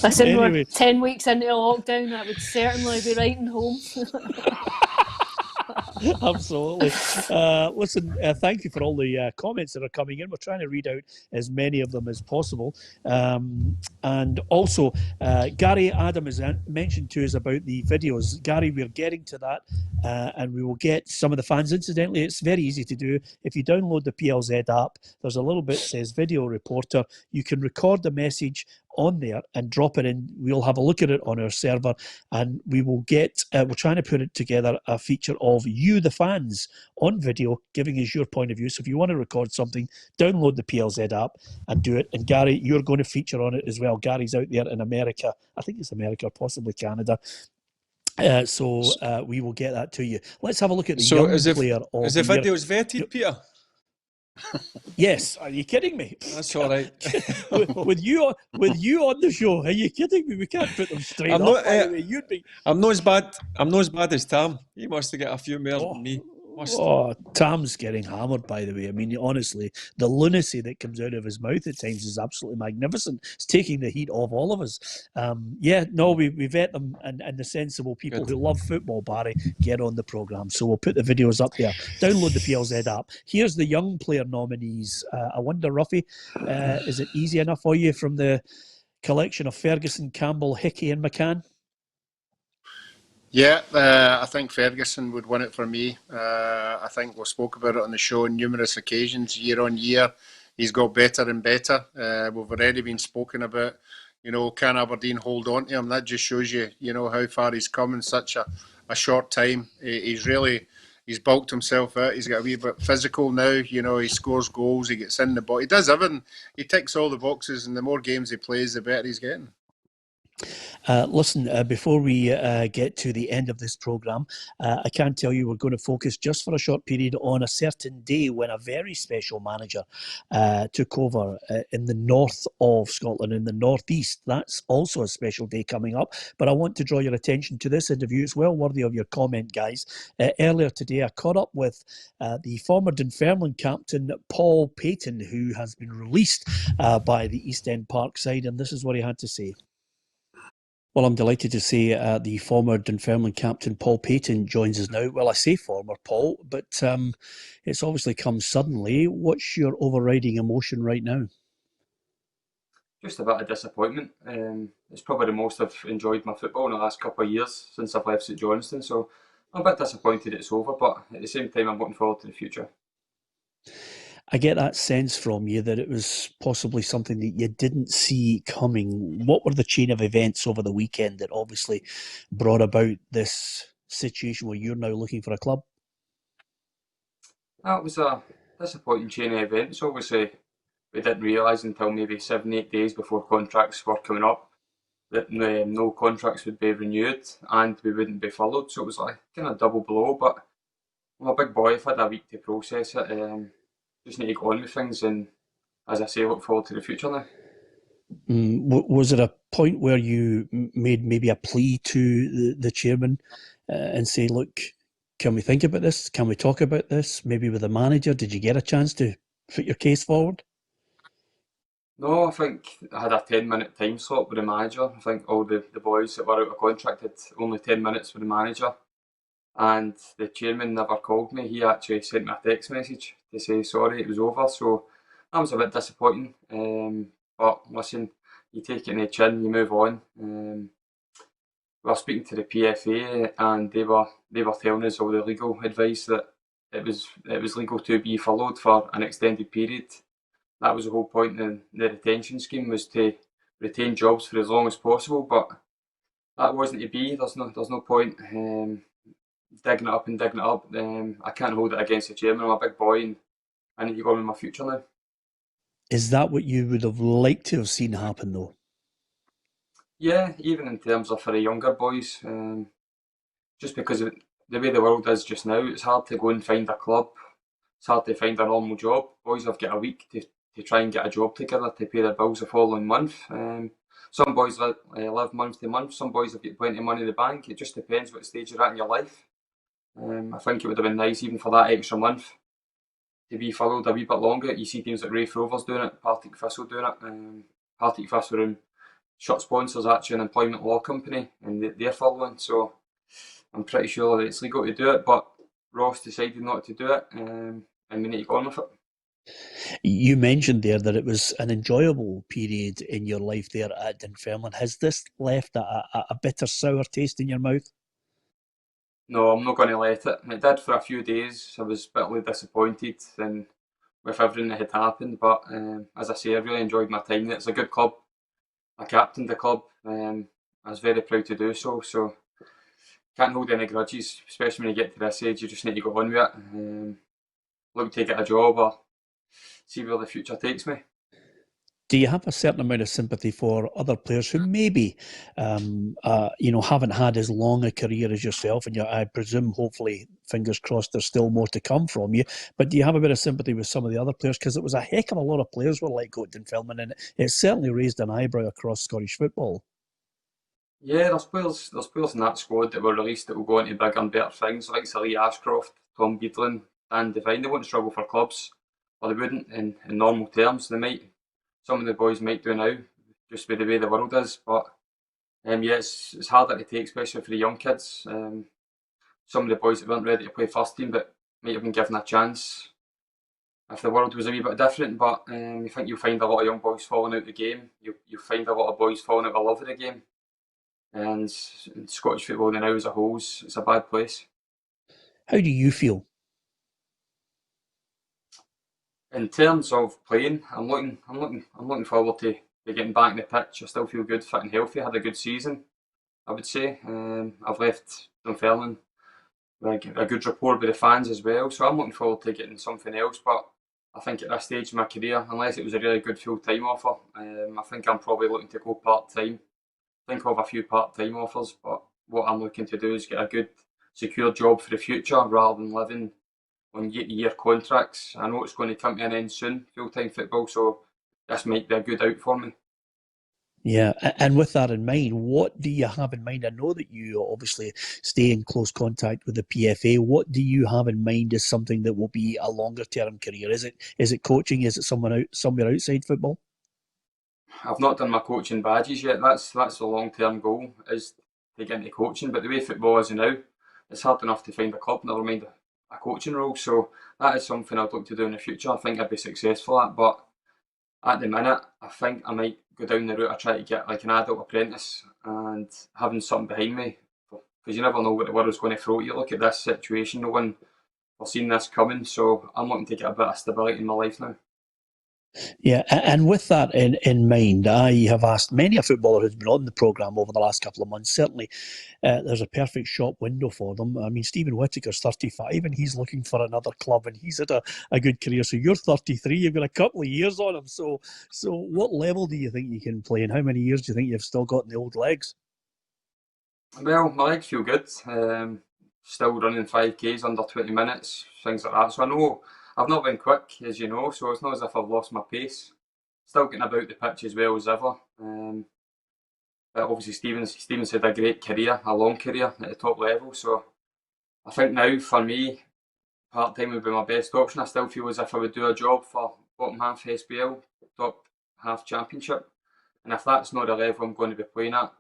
Listen, anyway. We're 10 weeks into a lockdown, that would certainly be writing home. Absolutely. Listen, thank you for all the comments that are coming in. We're trying to read out as many of them as possible. And also, Gary Adam has mentioned to us about the videos. Gary, we're getting to that, and we will get some of the fans. Incidentally, it's very easy to do. If you download the PLZ app, there's a little bit that says Video Reporter. You can record the message on there and drop it in. We'll have a look at it on our server, and we will get, we're trying to put it together, a feature of you, the fans, on video, giving us your point of view. So if you want to record something, download the PLZ app and do it. And Gary, you're going to feature on it as well. Gary's out there in America. I think it's America, possibly Canada. So we will get that to you. Let's have a look at the young player. Is the videos vetted, Peter? Yes, are you kidding me? That's all right. with you on the show, are you kidding me? We can't put them straight up. I'm not as bad as Tam. He must have got a few more than me. Tam's getting hammered, by the way. I mean, honestly, the lunacy that comes out of his mouth at times is absolutely magnificent. It's taking the heat off all of us. We vet them, and the sensible people who love football, Barry, get on the programme. So we'll put the videos up there. Download the PLZ app. Here's the young player nominees. I wonder, Roughie, is it easy enough for you from the collection of Ferguson, Campbell, Hickey and McCann? Yeah, I think Ferguson would win it for me. I think we spoke about it on the show on numerous occasions, year on year. He's got better and better. We've already been spoken about, can Aberdeen hold on to him? That just shows you, how far he's come in such a short time. He's bulked himself out. He's got a wee bit physical now. He scores goals, he gets in the ball. He does everything. He ticks all the boxes, and the more games he plays, the better he's getting. Listen, before we get to the end of this programme, I can tell you we're going to focus just for a short period on a certain day when a very special manager took over in the north of Scotland, in the northeast. That's also a special day coming up. But I want to draw your attention to this interview. It's well worthy of your comment, guys. Earlier today, I caught up with the former Dunfermline captain, Paul Paton, who has been released by the East End Park side, and this is what he had to say. Well, I'm delighted to say the former Dunfermline captain, Paul Paton, joins us now. Well, I say former, Paul, but it's obviously come suddenly. What's your overriding emotion right now? Just a bit of disappointment. It's probably the most I've enjoyed my football in the last couple of years since I've left St Johnstone. So I'm a bit disappointed it's over, but at the same time, I'm looking forward to the future. I get that sense from you that it was possibly something that you didn't see coming. What were the chain of events over the weekend that obviously brought about this situation where you're now looking for a club? That was a disappointing chain of events. Obviously, we didn't realise until maybe 7-8 days before contracts were coming up that no contracts would be renewed and we wouldn't be furloughed. So it was like kind of double blow. But I'm a big boy. I've had a week to process it. Just need to go on with things and, as I say, look forward to the future now. Was it a point where you made maybe a plea to the chairman and say, look, can we think about this? Can we talk about this? Maybe with the manager? Did you get a chance to put your case forward? No, I think I had a 10-minute time slot with the manager. I think all the boys that were out of contract had only 10 minutes with the manager. And the chairman never called me. He actually sent me a text message to say sorry, it was over. So that was a bit disappointing. But listen, you take it in the chin, you move on. We were speaking to the PFA and they were telling us all the legal advice that it was legal to be furloughed for an extended period. That was the whole point in the retention scheme, was to retain jobs for as long as possible, but that wasn't to be. There's no point digging it up. I can't hold it against the chairman. I'm a big boy and I need to go on with my future now. Is that what you would have liked to have seen happen though? Yeah, even in terms of for the younger boys, just because of the way the world is just now, it's hard to go and find a club. It's hard to find a normal job. Boys have got a week to try and get a job together to pay their bills the following month. Some boys live month to month. Some boys have got plenty of money in the bank. It just depends what stage you're at in your life. I think it would have been nice even for that extra month to be furloughed a wee bit longer. You see teams like Raith Rovers doing it, Partick Thistle doing it. Partick Thistle and shut sponsors actually an employment law company and they're furloughing. So I'm pretty sure that it's legal to do it, but Ross decided not to do it, and we need to go on with it. You mentioned there that it was an enjoyable period in your life there at Dunfermline. Has this left a bitter, sour taste in your mouth? No, I'm not going to let it. It did for a few days. I was bitterly disappointed and with everything that had happened, but as I say, I really enjoyed my time there. It's a good club. I captained the club. I was very proud to do so. So can't hold any grudges, especially when you get to this age. You just need to go on with it. Look to get a job or see where the future takes me. Do you have a certain amount of sympathy for other players who maybe, haven't had as long a career as yourself? And I presume, hopefully, fingers crossed, there's still more to come from you. But do you have a bit of sympathy with some of the other players? Because it was a heck of a lot of players were like at Dunfermline, and it certainly raised an eyebrow across Scottish football. Yeah, there's players in that squad that were released that will go on to bigger and better things, like Lee Ashcroft, Tom Beadlin, and Devine. They won't struggle for clubs, or they wouldn't in normal terms. They might. Some of the boys might do now, just with the way the world is. But it's harder to take, especially for the young kids. Some of the boys that weren't ready to play first team, but might have been given a chance if the world was a wee bit different. But I think you'll find a lot of young boys falling out of the game. You'll find a lot of boys falling out of love of the game. And Scottish football now as a whole, it's a bad place. How do you feel? In terms of playing, I'm looking forward to getting back in the pitch. I still feel good, fit and healthy. I had a good season, I would say. I've left Dunfermline with a good rapport with the fans as well. So I'm looking forward to getting something else. But I think at this stage of my career, unless it was a really good full-time offer, I think I'm probably looking to go part-time. Think of a few part-time offers, but what I'm looking to do is get a good, secure job for the future rather than living on year-to-year contracts. I know it's going to come to an end soon, full-time football, so this might be a good out for me. Yeah, and with that in mind, what do you have in mind? I know that you obviously stay in close contact with the PFA. What do you have in mind as something that will be a longer-term career? Is it coaching? Is it somewhere outside football? I've not done my coaching badges yet. That's the long-term goal, is to get into coaching. But the way football is now, it's hard enough to find a club, never mind a coaching role. So that is something I'd look to do in the future. I think I'd be successful at. But at the minute, I think I might go down the route of trying to get like an adult apprentice and having something behind me. Because you never know what the world's going to throw at you. Look at this situation. No one seen this coming, so I'm looking to get a bit of stability in my life now. Yeah, and with that in mind, I have asked many a footballer who's been on the programme over the last couple of months, certainly there's a perfect shop window for them. I mean, Stephen Whittaker's 35 and he's looking for another club and he's had a good career. So you're 33, you've got a couple of years on him. So what level do you think you can play and how many years do you think you've still got in the old legs? Well, my legs feel good. Still running 5Ks under 20 minutes, things like that. So I know I've not been quick, as you know, so it's not as if I've lost my pace. Still getting about the pitch as well as ever. But obviously Stephen's had a great career, a long career at the top level. So I think now for me, part-time would be my best option. I still feel as if I would do a job for bottom half SPL, top half championship. And if that's not the level I'm going to be playing at,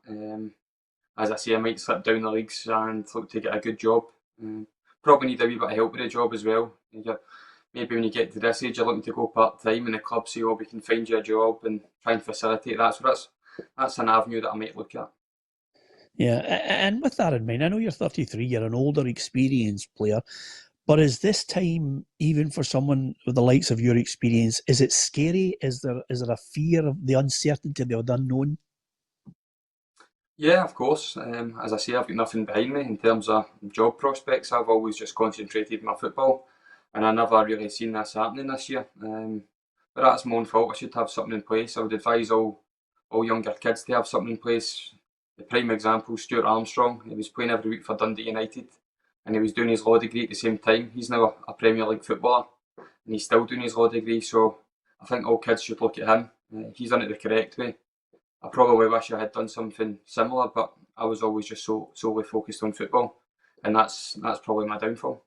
as I say, I might slip down the leagues and look to get a good job. Probably need a wee bit of help with the job as well. Maybe when you get to this age, you're looking to go part-time and the club say, oh, we can find you a job and try and facilitate that. So that's an avenue that I might look at. Yeah, and with that in mind, I know you're 33, you're an older, experienced player, but is this time, even for someone with the likes of your experience, is it scary? Is there a fear of the uncertainty, the unknown? Yeah, of course. As I say, I've got nothing behind me in terms of job prospects. I've always just concentrated on my football, and I never really seen this happening this year. But that's my own fault. I should have something in place. I would advise all younger kids to have something in place. The prime example, Stuart Armstrong. He was playing every week for Dundee United, and he was doing his law degree at the same time. He's now a Premier League footballer, and he's still doing his law degree. So I think all kids should look at him. He's done it the correct way. I probably wish I had done something similar, but I was always just solely focused on football, and that's probably my downfall.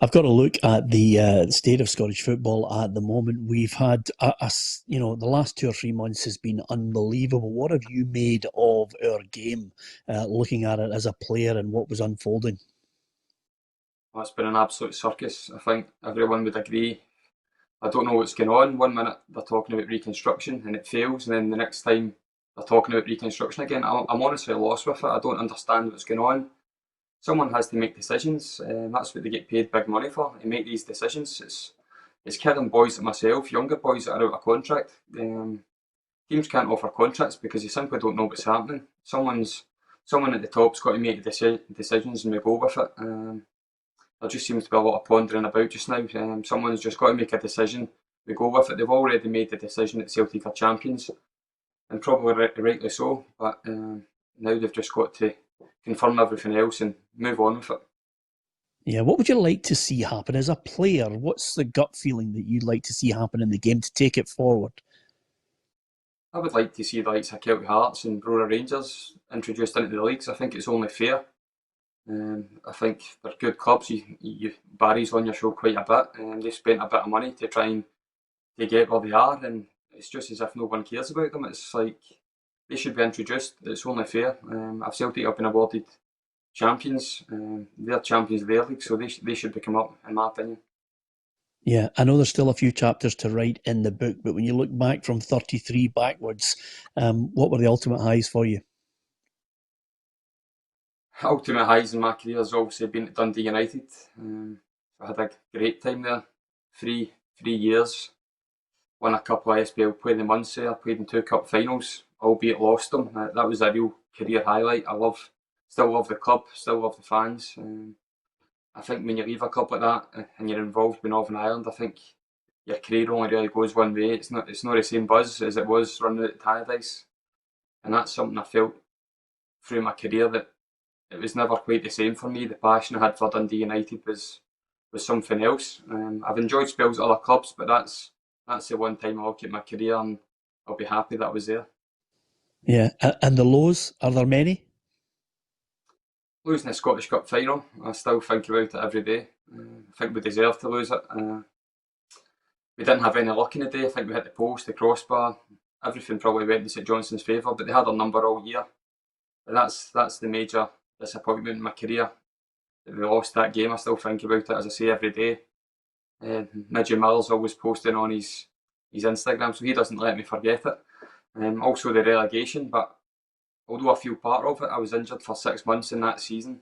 I've got to look at the state of Scottish football at the moment. We've had the last 2 or 3 months has been unbelievable. What have you made of our game, looking at it as a player and what was unfolding? Well, it's been an absolute circus. I think everyone would agree. I don't know what's going on. 1 minute they're talking about reconstruction and it fails, and then the next time they're talking about reconstruction again. I'm honestly lost with it. I don't understand what's going on. Someone has to make decisions. That's what they get paid big money for, to make these decisions. It's killing boys like myself, younger boys that are out of contract. Teams can't offer contracts because they simply don't know what's happening. Someone at the top's got to make the decisions and we go with it. There just seems to be a lot of pondering about just now. Someone's just got to make a decision. We go with it. They've already made the decision that Celtic are champions, and probably rightly so. But now they've just got to confirm everything else and move on with it. Yeah, what would you like to see happen as a player? What's the gut feeling that you'd like to see happen in the game to take it forward? I would like to see the likes of Celtic Hearts and Brora Rangers introduced into the leagues. I think it's only fair. I think they're good clubs. Barry's on your show quite a bit, and they spent a bit of money to try and to get where they are, and it's just as if no one cares about them. It's like they should be introduced. It's only fair. If Celtic have been awarded champions, they're champions of their league, so they should become up, in my opinion. Yeah, I know there's still a few chapters to write in the book, but when you look back from 33 backwards, what were the ultimate highs for you? Ultimate highs in my career has obviously been at Dundee United. I had a great time there. 3 years. Won a couple of SPL Player of the Month there. Played in 2 cup finals, albeit lost them. That was a real career highlight. Still love the club, still love the fans. I think when you leave a club like that and you're involved with Northern Ireland, I think your career only really goes one way. It's not the same buzz as it was running at Tannadice. And that's something I felt through my career, that it was never quite the same for me. The passion I had for Dundee United was something else. I've enjoyed spells at other clubs, but that's the one time I'll look at my career and I'll be happy that I was there. Yeah, and the lows, are there many? Losing the Scottish Cup final, I still think about it every day. I think we deserved to lose it. We didn't have any luck in the day. I think we hit the post, the crossbar. Everything probably went in St Johnson's favour, but they had a number all year. But that's the major disappointment in my career. That we lost that game. I still think about it, as I say, every day. Midgie Miller's always posting on his Instagram, so he doesn't let me forget it. Also the relegation, but although I feel part of it, I was injured for 6 months in that season.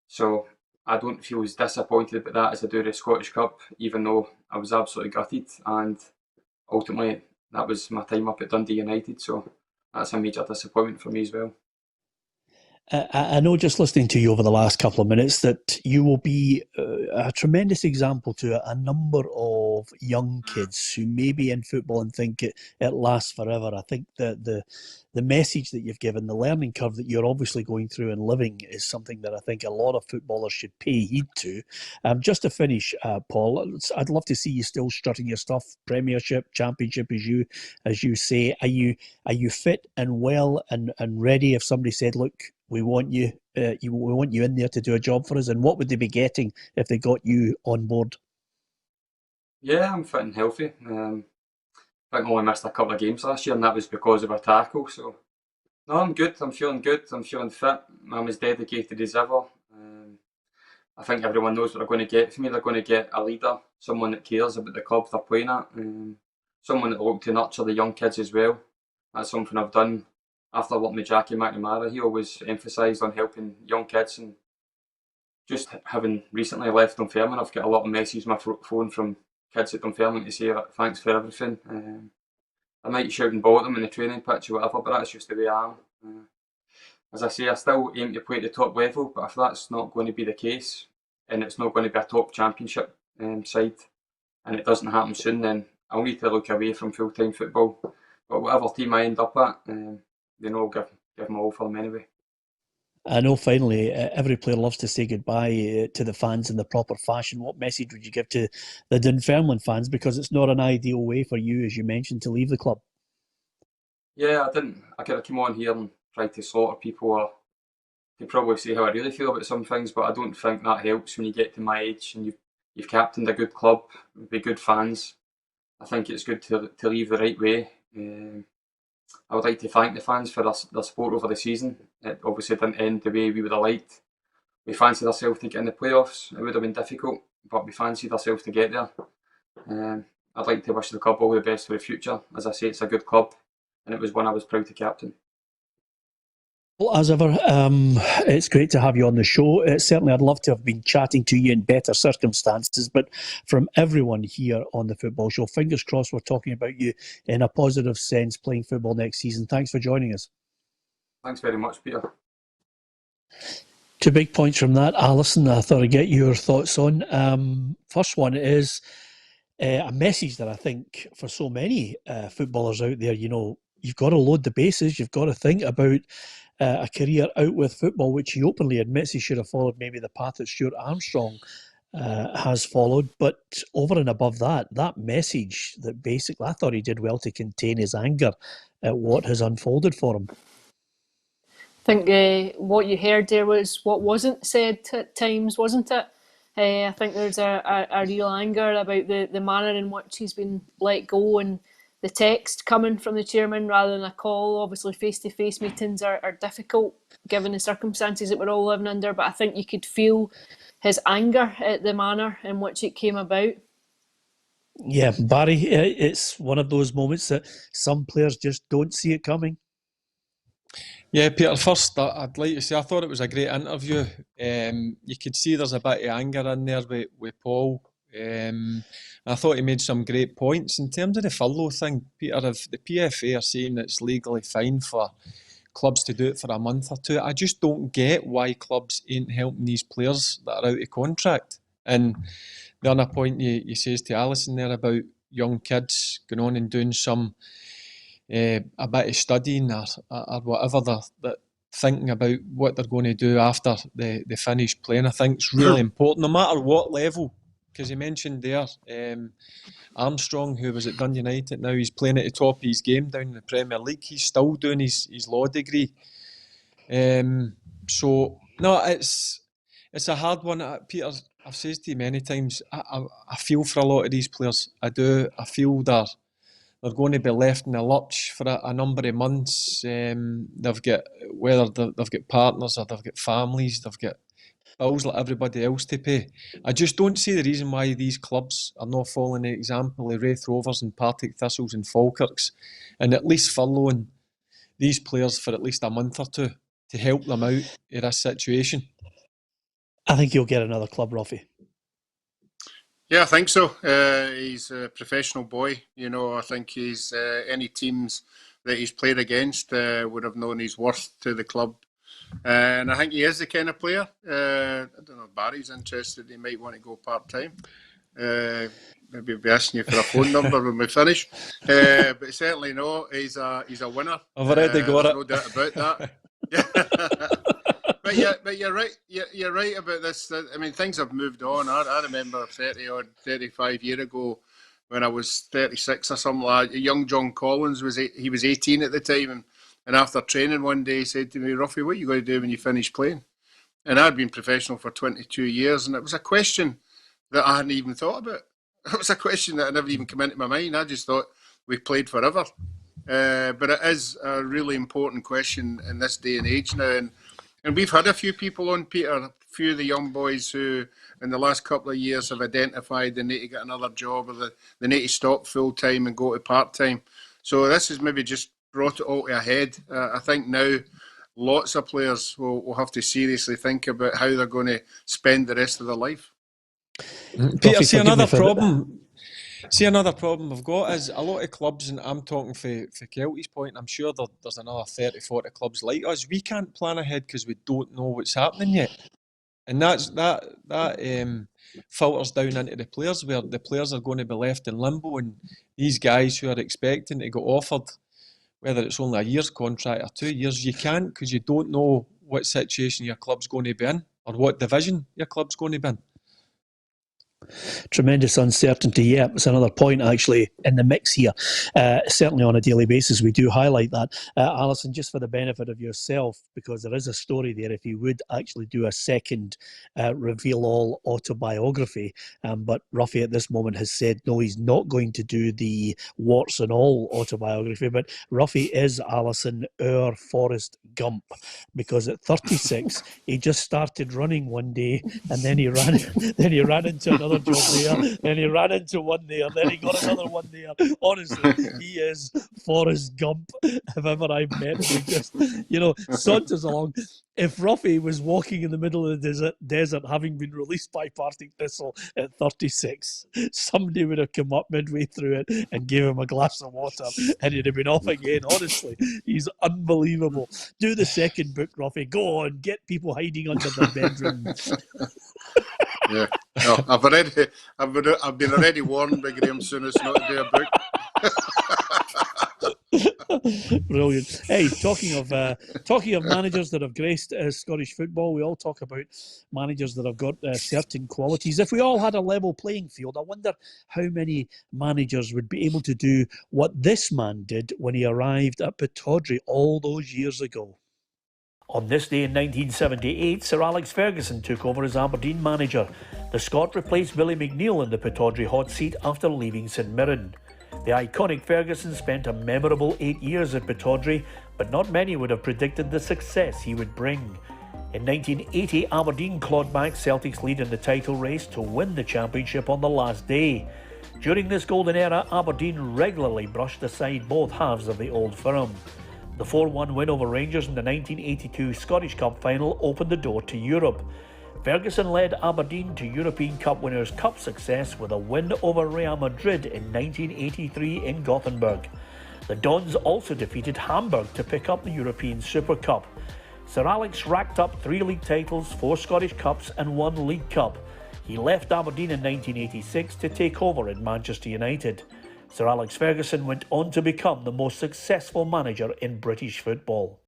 So I don't feel as disappointed about that as I do the Scottish Cup, even though I was absolutely gutted. And ultimately, that was my time up at Dundee United, so that's a major disappointment for me as well. I know just listening to you over the last couple of minutes that you will be a tremendous example to a number of young kids who may be in football and think it lasts forever. I think that the message that you've given, the learning curve that you're obviously going through and living is something that I think a lot of footballers should pay heed to. Just to finish, Paul, I'd love to see you still strutting your stuff, Premiership, Championship, as you say. Are you fit and well and ready if somebody said, look, we want you in there to do a job for us? And what would they be getting if they got you on board? Yeah, I'm fit and healthy. I think I only missed a couple of games last year, and that was because of a tackle. So, no, I'm good. I'm feeling good. I'm feeling fit. I'm as dedicated as ever. I think everyone knows what they're going to get from me. They're going to get a leader, someone that cares about the club they're playing at, someone that will look to nurture the young kids as well. That's something I've done. After working with Jackie McNamara, he always emphasised on helping young kids, and just having recently left Dunfermline, I've got a lot of messages on my phone from kids at Dunfermline to say thanks for everything. I might shout and ball at them in the training pitch or whatever, but that's just the way I am. As I say, I still aim to play at the top level, but if that's not going to be the case, and it's not going to be a top championship side, and it doesn't happen soon, then I'll need to look away from full-time football. But whatever team I end up at, I'll give them all for them anyway. I know finally every player loves to say goodbye to the fans in the proper fashion. What message would you give to the Dunfermline fans? Because it's not an ideal way for you, as you mentioned, to leave the club. Yeah, I could have come on here and tried to slaughter people or to probably say how I really feel about some things, but I don't think that helps when you get to my age and you've captained a good club with good fans. I think it's good to leave the right way. I would like to thank the fans for their support over the season. It obviously didn't end the way we would have liked. We fancied ourselves to get in the playoffs. It would have been difficult, but we fancied ourselves to get there. I'd like to wish the club all the best for the future. As I say, it's a good club, and it was one I was proud to captain. Well, as ever, it's great to have you on the show. Certainly, I'd love to have been chatting to you in better circumstances, but from everyone here on the Football Show, fingers crossed we're talking about you in a positive sense playing football next season. Thanks for joining us. Thanks very much, Peter. 2 big points from that, Alison, I thought I'd get your thoughts on. First one is a message that I think for so many footballers out there, you've got to load the bases, you've got to think about a career out with football, which he openly admits he should have followed maybe the path that Stuart Armstrong has followed. But over and above that message that basically I thought he did well to contain his anger at what has unfolded for him. I think what you heard there was what wasn't said at times, wasn't it? I think there's a real anger about the manner in which he's been let go, and the text coming from the chairman rather than a call. Obviously, face-to-face meetings are difficult given the circumstances that we're all living under, but I think you could feel his anger at the manner in which it came about. Yeah, Barry, it's one of those moments that some players just don't see it coming. Yeah, Peter, first I'd like to say I thought it was a great interview. You could see there's a bit of anger in there with Paul. I thought he made some great points. In terms of the furlough thing, Peter, if the PFA are saying it's legally fine for clubs to do it for a month or two, I just don't get why clubs ain't helping these players that are out of contract. And the other point you says to Alison there about young kids going on and doing some a bit of studying or whatever they're thinking about what they're going to do after they finish playing, I think it's really important, no matter what level. Because you mentioned there Armstrong, who was at Dundee United, now he's playing at the top of his game down in the Premier League. He's still doing his law degree. So, no, it's a hard one. Peter, I've said to you many times, I feel for a lot of these players. I do. I feel they're going to be left in the lurch for a number of months. They've got partners or they've got families, they've got bills like everybody else to pay. I just don't see the reason why these clubs are not following the example of Raith Rovers and Partick Thistles and Falkirks, and at least furloughing these players for at least a month or two to help them out of this situation. I think he'll get another club, Roughie. Yeah, I think so. He's a professional boy. I think he's any teams that he's played against would have known his worth to the club. And I think he is the kind of player. I don't know if Barry's interested. He might want to go part-time. Maybe I'll be asking you for a phone number when we finish. But certainly no, he's a winner. I've already got it. No doubt about that. But you're right. You're right about this. I mean, things have moved on. I remember 30 or 35 years ago when I was 36 or something like that. Young John Collins was 18 at the time, and after training one day, he said to me, "Roughie, what are you going to do when you finish playing?" And I'd been professional for 22 years, and it was a question that I hadn't even thought about. It was a question that had never even come into my mind. I just thought we played forever. But it is a really important question in this day and age now. And we've had a few people on, Peter, a few of the young boys who in the last couple of years have identified they need to get another job, or they need to stop full-time and go to part-time. So this has maybe just brought it all to a head. I think now lots of players will have to seriously think about how they're going to spend the rest of their life. Peter, see another problem we've got is a lot of clubs, and I'm talking for Kelty's point, I'm sure there's another 30, 40 clubs like us. We can't plan ahead because we don't know what's happening yet. And that filters down into the players, where the players are going to be left in limbo, and these guys who are expecting to get offered, whether it's only a year's contract or 2 years, you can't, because you don't know what situation your club's going to be in or what division your club's going to be in. Tremendous uncertainty. Yeah, it's another point actually in the mix here. Certainly on a daily basis we do highlight that. Alison, just for the benefit of yourself, because there is a story there, if you would actually do a second reveal all autobiography, but Roughie at this moment has said no, he's not going to do the warts and all autobiography. But Roughie is, Alison, our Forrest Gump, because at 36 he just started running one day, and then he ran into another job there, then he ran into one there, then he got another one there. Honestly, he is Forrest Gump if ever I've met him. He just, saunters along. If Roughie was walking in the middle of the desert having been released by Partick Thistle at 36, somebody would have come up midway through it and gave him a glass of water and he'd have been off again. Honestly, he's unbelievable. Do the second book, Roughie. Go on, get people hiding under their bedroom. Yeah, no, I've been already warned by Graham Souness not to do a book. Brilliant. Hey, talking of managers that have graced Scottish football, we all talk about managers that have got certain qualities. If we all had a level playing field, I wonder how many managers would be able to do what this man did when he arrived at Pittodrie all those years ago. On this day in 1978, Sir Alex Ferguson took over as Aberdeen manager. The Scot replaced Billy McNeill in the Pittodrie hot seat after leaving St Mirren. The iconic Ferguson spent a memorable 8 years at Pittodrie, but not many would have predicted the success he would bring. In 1980, Aberdeen clawed back Celtic's lead in the title race to win the championship on the last day. During this golden era, Aberdeen regularly brushed aside both halves of the old firm. The 4-1 win over Rangers in the 1982 Scottish Cup final opened the door to Europe. Ferguson led Aberdeen to European Cup Winners' Cup success with a win over Real Madrid in 1983 in Gothenburg. The Dons also defeated Hamburg to pick up the European Super Cup. Sir Alex racked up 3 league titles, 4 Scottish Cups and 1 League Cup. He left Aberdeen in 1986 to take over in Manchester United. Sir Alex Ferguson went on to become the most successful manager in British football.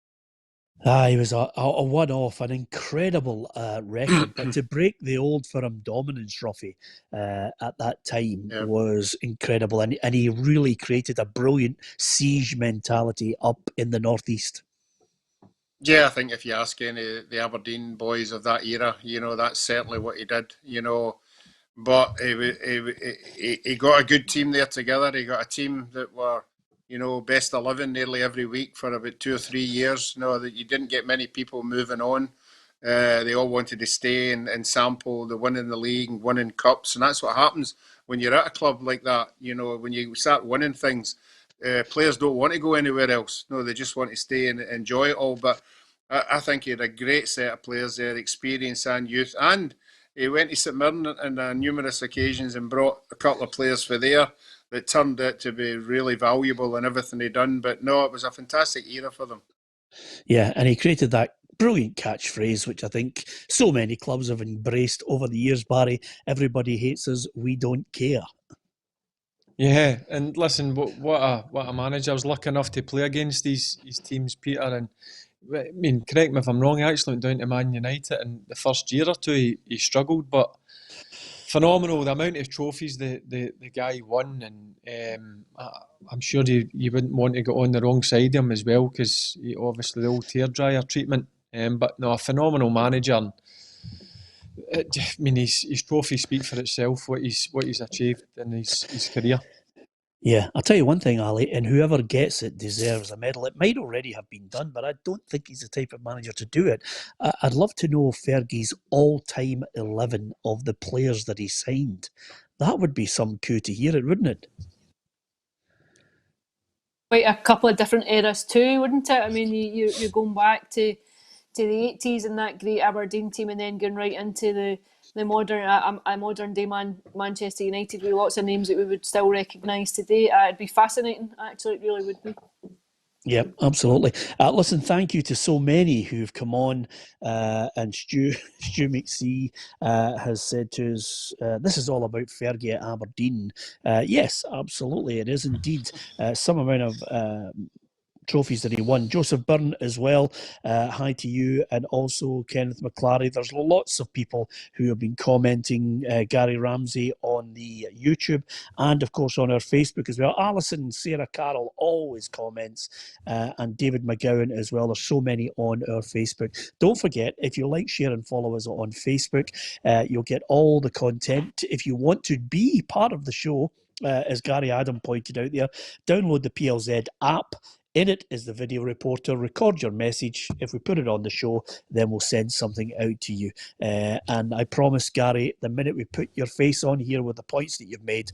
He was a one-off, an incredible record. But to break the old firm dominance, Roughie, at that time was incredible. And he really created a brilliant siege mentality up in the northeast. Yeah, I think if you ask any of the Aberdeen boys of that era, that's certainly what he did, But he got a good team there together. He got a team that were, best 11 nearly every week for about 2 or 3 years. That you didn't get many people moving on. They all wanted to stay and sample the winning the league and winning cups. And that's what happens when you're at a club like that. When you start winning things, players don't want to go anywhere else. No, they just want to stay and enjoy it all. But I think he had a great set of players there, experience and youth, and he went to St Mirren on numerous occasions and brought a couple of players for there that turned out to be really valuable in everything he done. But no, it was a fantastic era for them. Yeah, and he created that brilliant catchphrase, which I think so many clubs have embraced over the years, Barry. Everybody hates us, we don't care. Yeah, and listen, what a manager. I was lucky enough to play against these teams, Peter, and I mean, correct me if I'm wrong, he actually went down to Man United, and the first year or two he struggled, but phenomenal, the amount of trophies the guy won, and I'm sure you wouldn't want to get on the wrong side of him as well, because obviously the old tear-dryer treatment, but no, a phenomenal manager, and I mean, his trophies speak for itself, what he's achieved in his career. Yeah, I'll tell you one thing, Ali, and whoever gets it deserves a medal. It might already have been done, but I don't think he's the type of manager to do it. I'd love to know Fergie's all-time 11 of the players that he signed. That would be some coup to hear it, wouldn't it? Quite a couple of different eras too, wouldn't it? I mean, you're going back to the 80s and that great Aberdeen team, and then going right into the modern day Manchester United with lots of names that we would still recognise today. It'd be fascinating, actually, it really would be. Yeah, absolutely. Listen, thank you to so many who've come on, and Stu McSee has said to us, this is all about Fergie at Aberdeen. Yes, absolutely, it is indeed. Some amount of trophies that he won. Joseph Byrne as well, hi to you, and also Kenneth McClary. There's lots of people who have been commenting, Gary Ramsey on the YouTube, and of course on our Facebook as well. Alison and Sarah Carroll always comments, and David McGowan as well. There's so many on our Facebook. Don't forget, if you like, share and follow us on Facebook, you'll get all the content. If you want to be part of the show, as Gary Adam pointed out there, download the PLZ app. In it is the video reporter. Record your message. If we put it on the show, then we'll send something out to you. And I promise, Gary, the minute we put your face on here with the points that you've made,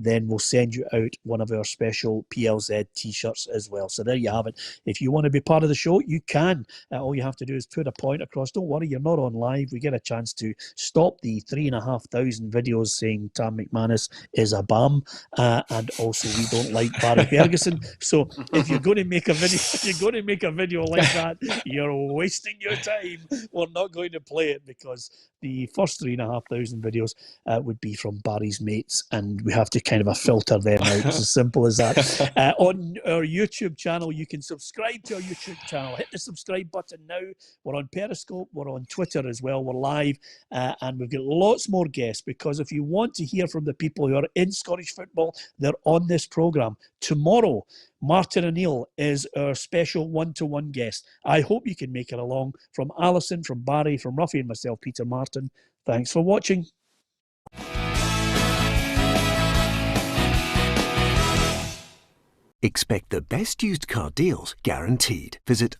then we'll send you out one of our special PLZ T-shirts as well. So there you have it. If you want to be part of the show, you can. All you have to do is put a point across. Don't worry, you're not on live. We get a chance to stop the 3,500 videos saying Tam McManus is a bum, and also we don't like Barry Ferguson. So if you're going to make a video like that, you're wasting your time. We're not going to play it because the first 3,500 videos would be from Barry's mates, and we have to kind of filter them out. It's as simple as that. On our YouTube channel, you can subscribe to our YouTube channel. Hit the subscribe button now. We're on Periscope. We're on Twitter as well. We're live, and we've got lots more guests, because if you want to hear from the people who are in Scottish football, they're on this programme. Tomorrow, Martin O'Neill is our special one-to-one guest. I hope you can make it along. From Alison, from Barry, from Roughie and myself, Peter Martin, thanks for watching. Expect the best used car deals guaranteed. Visit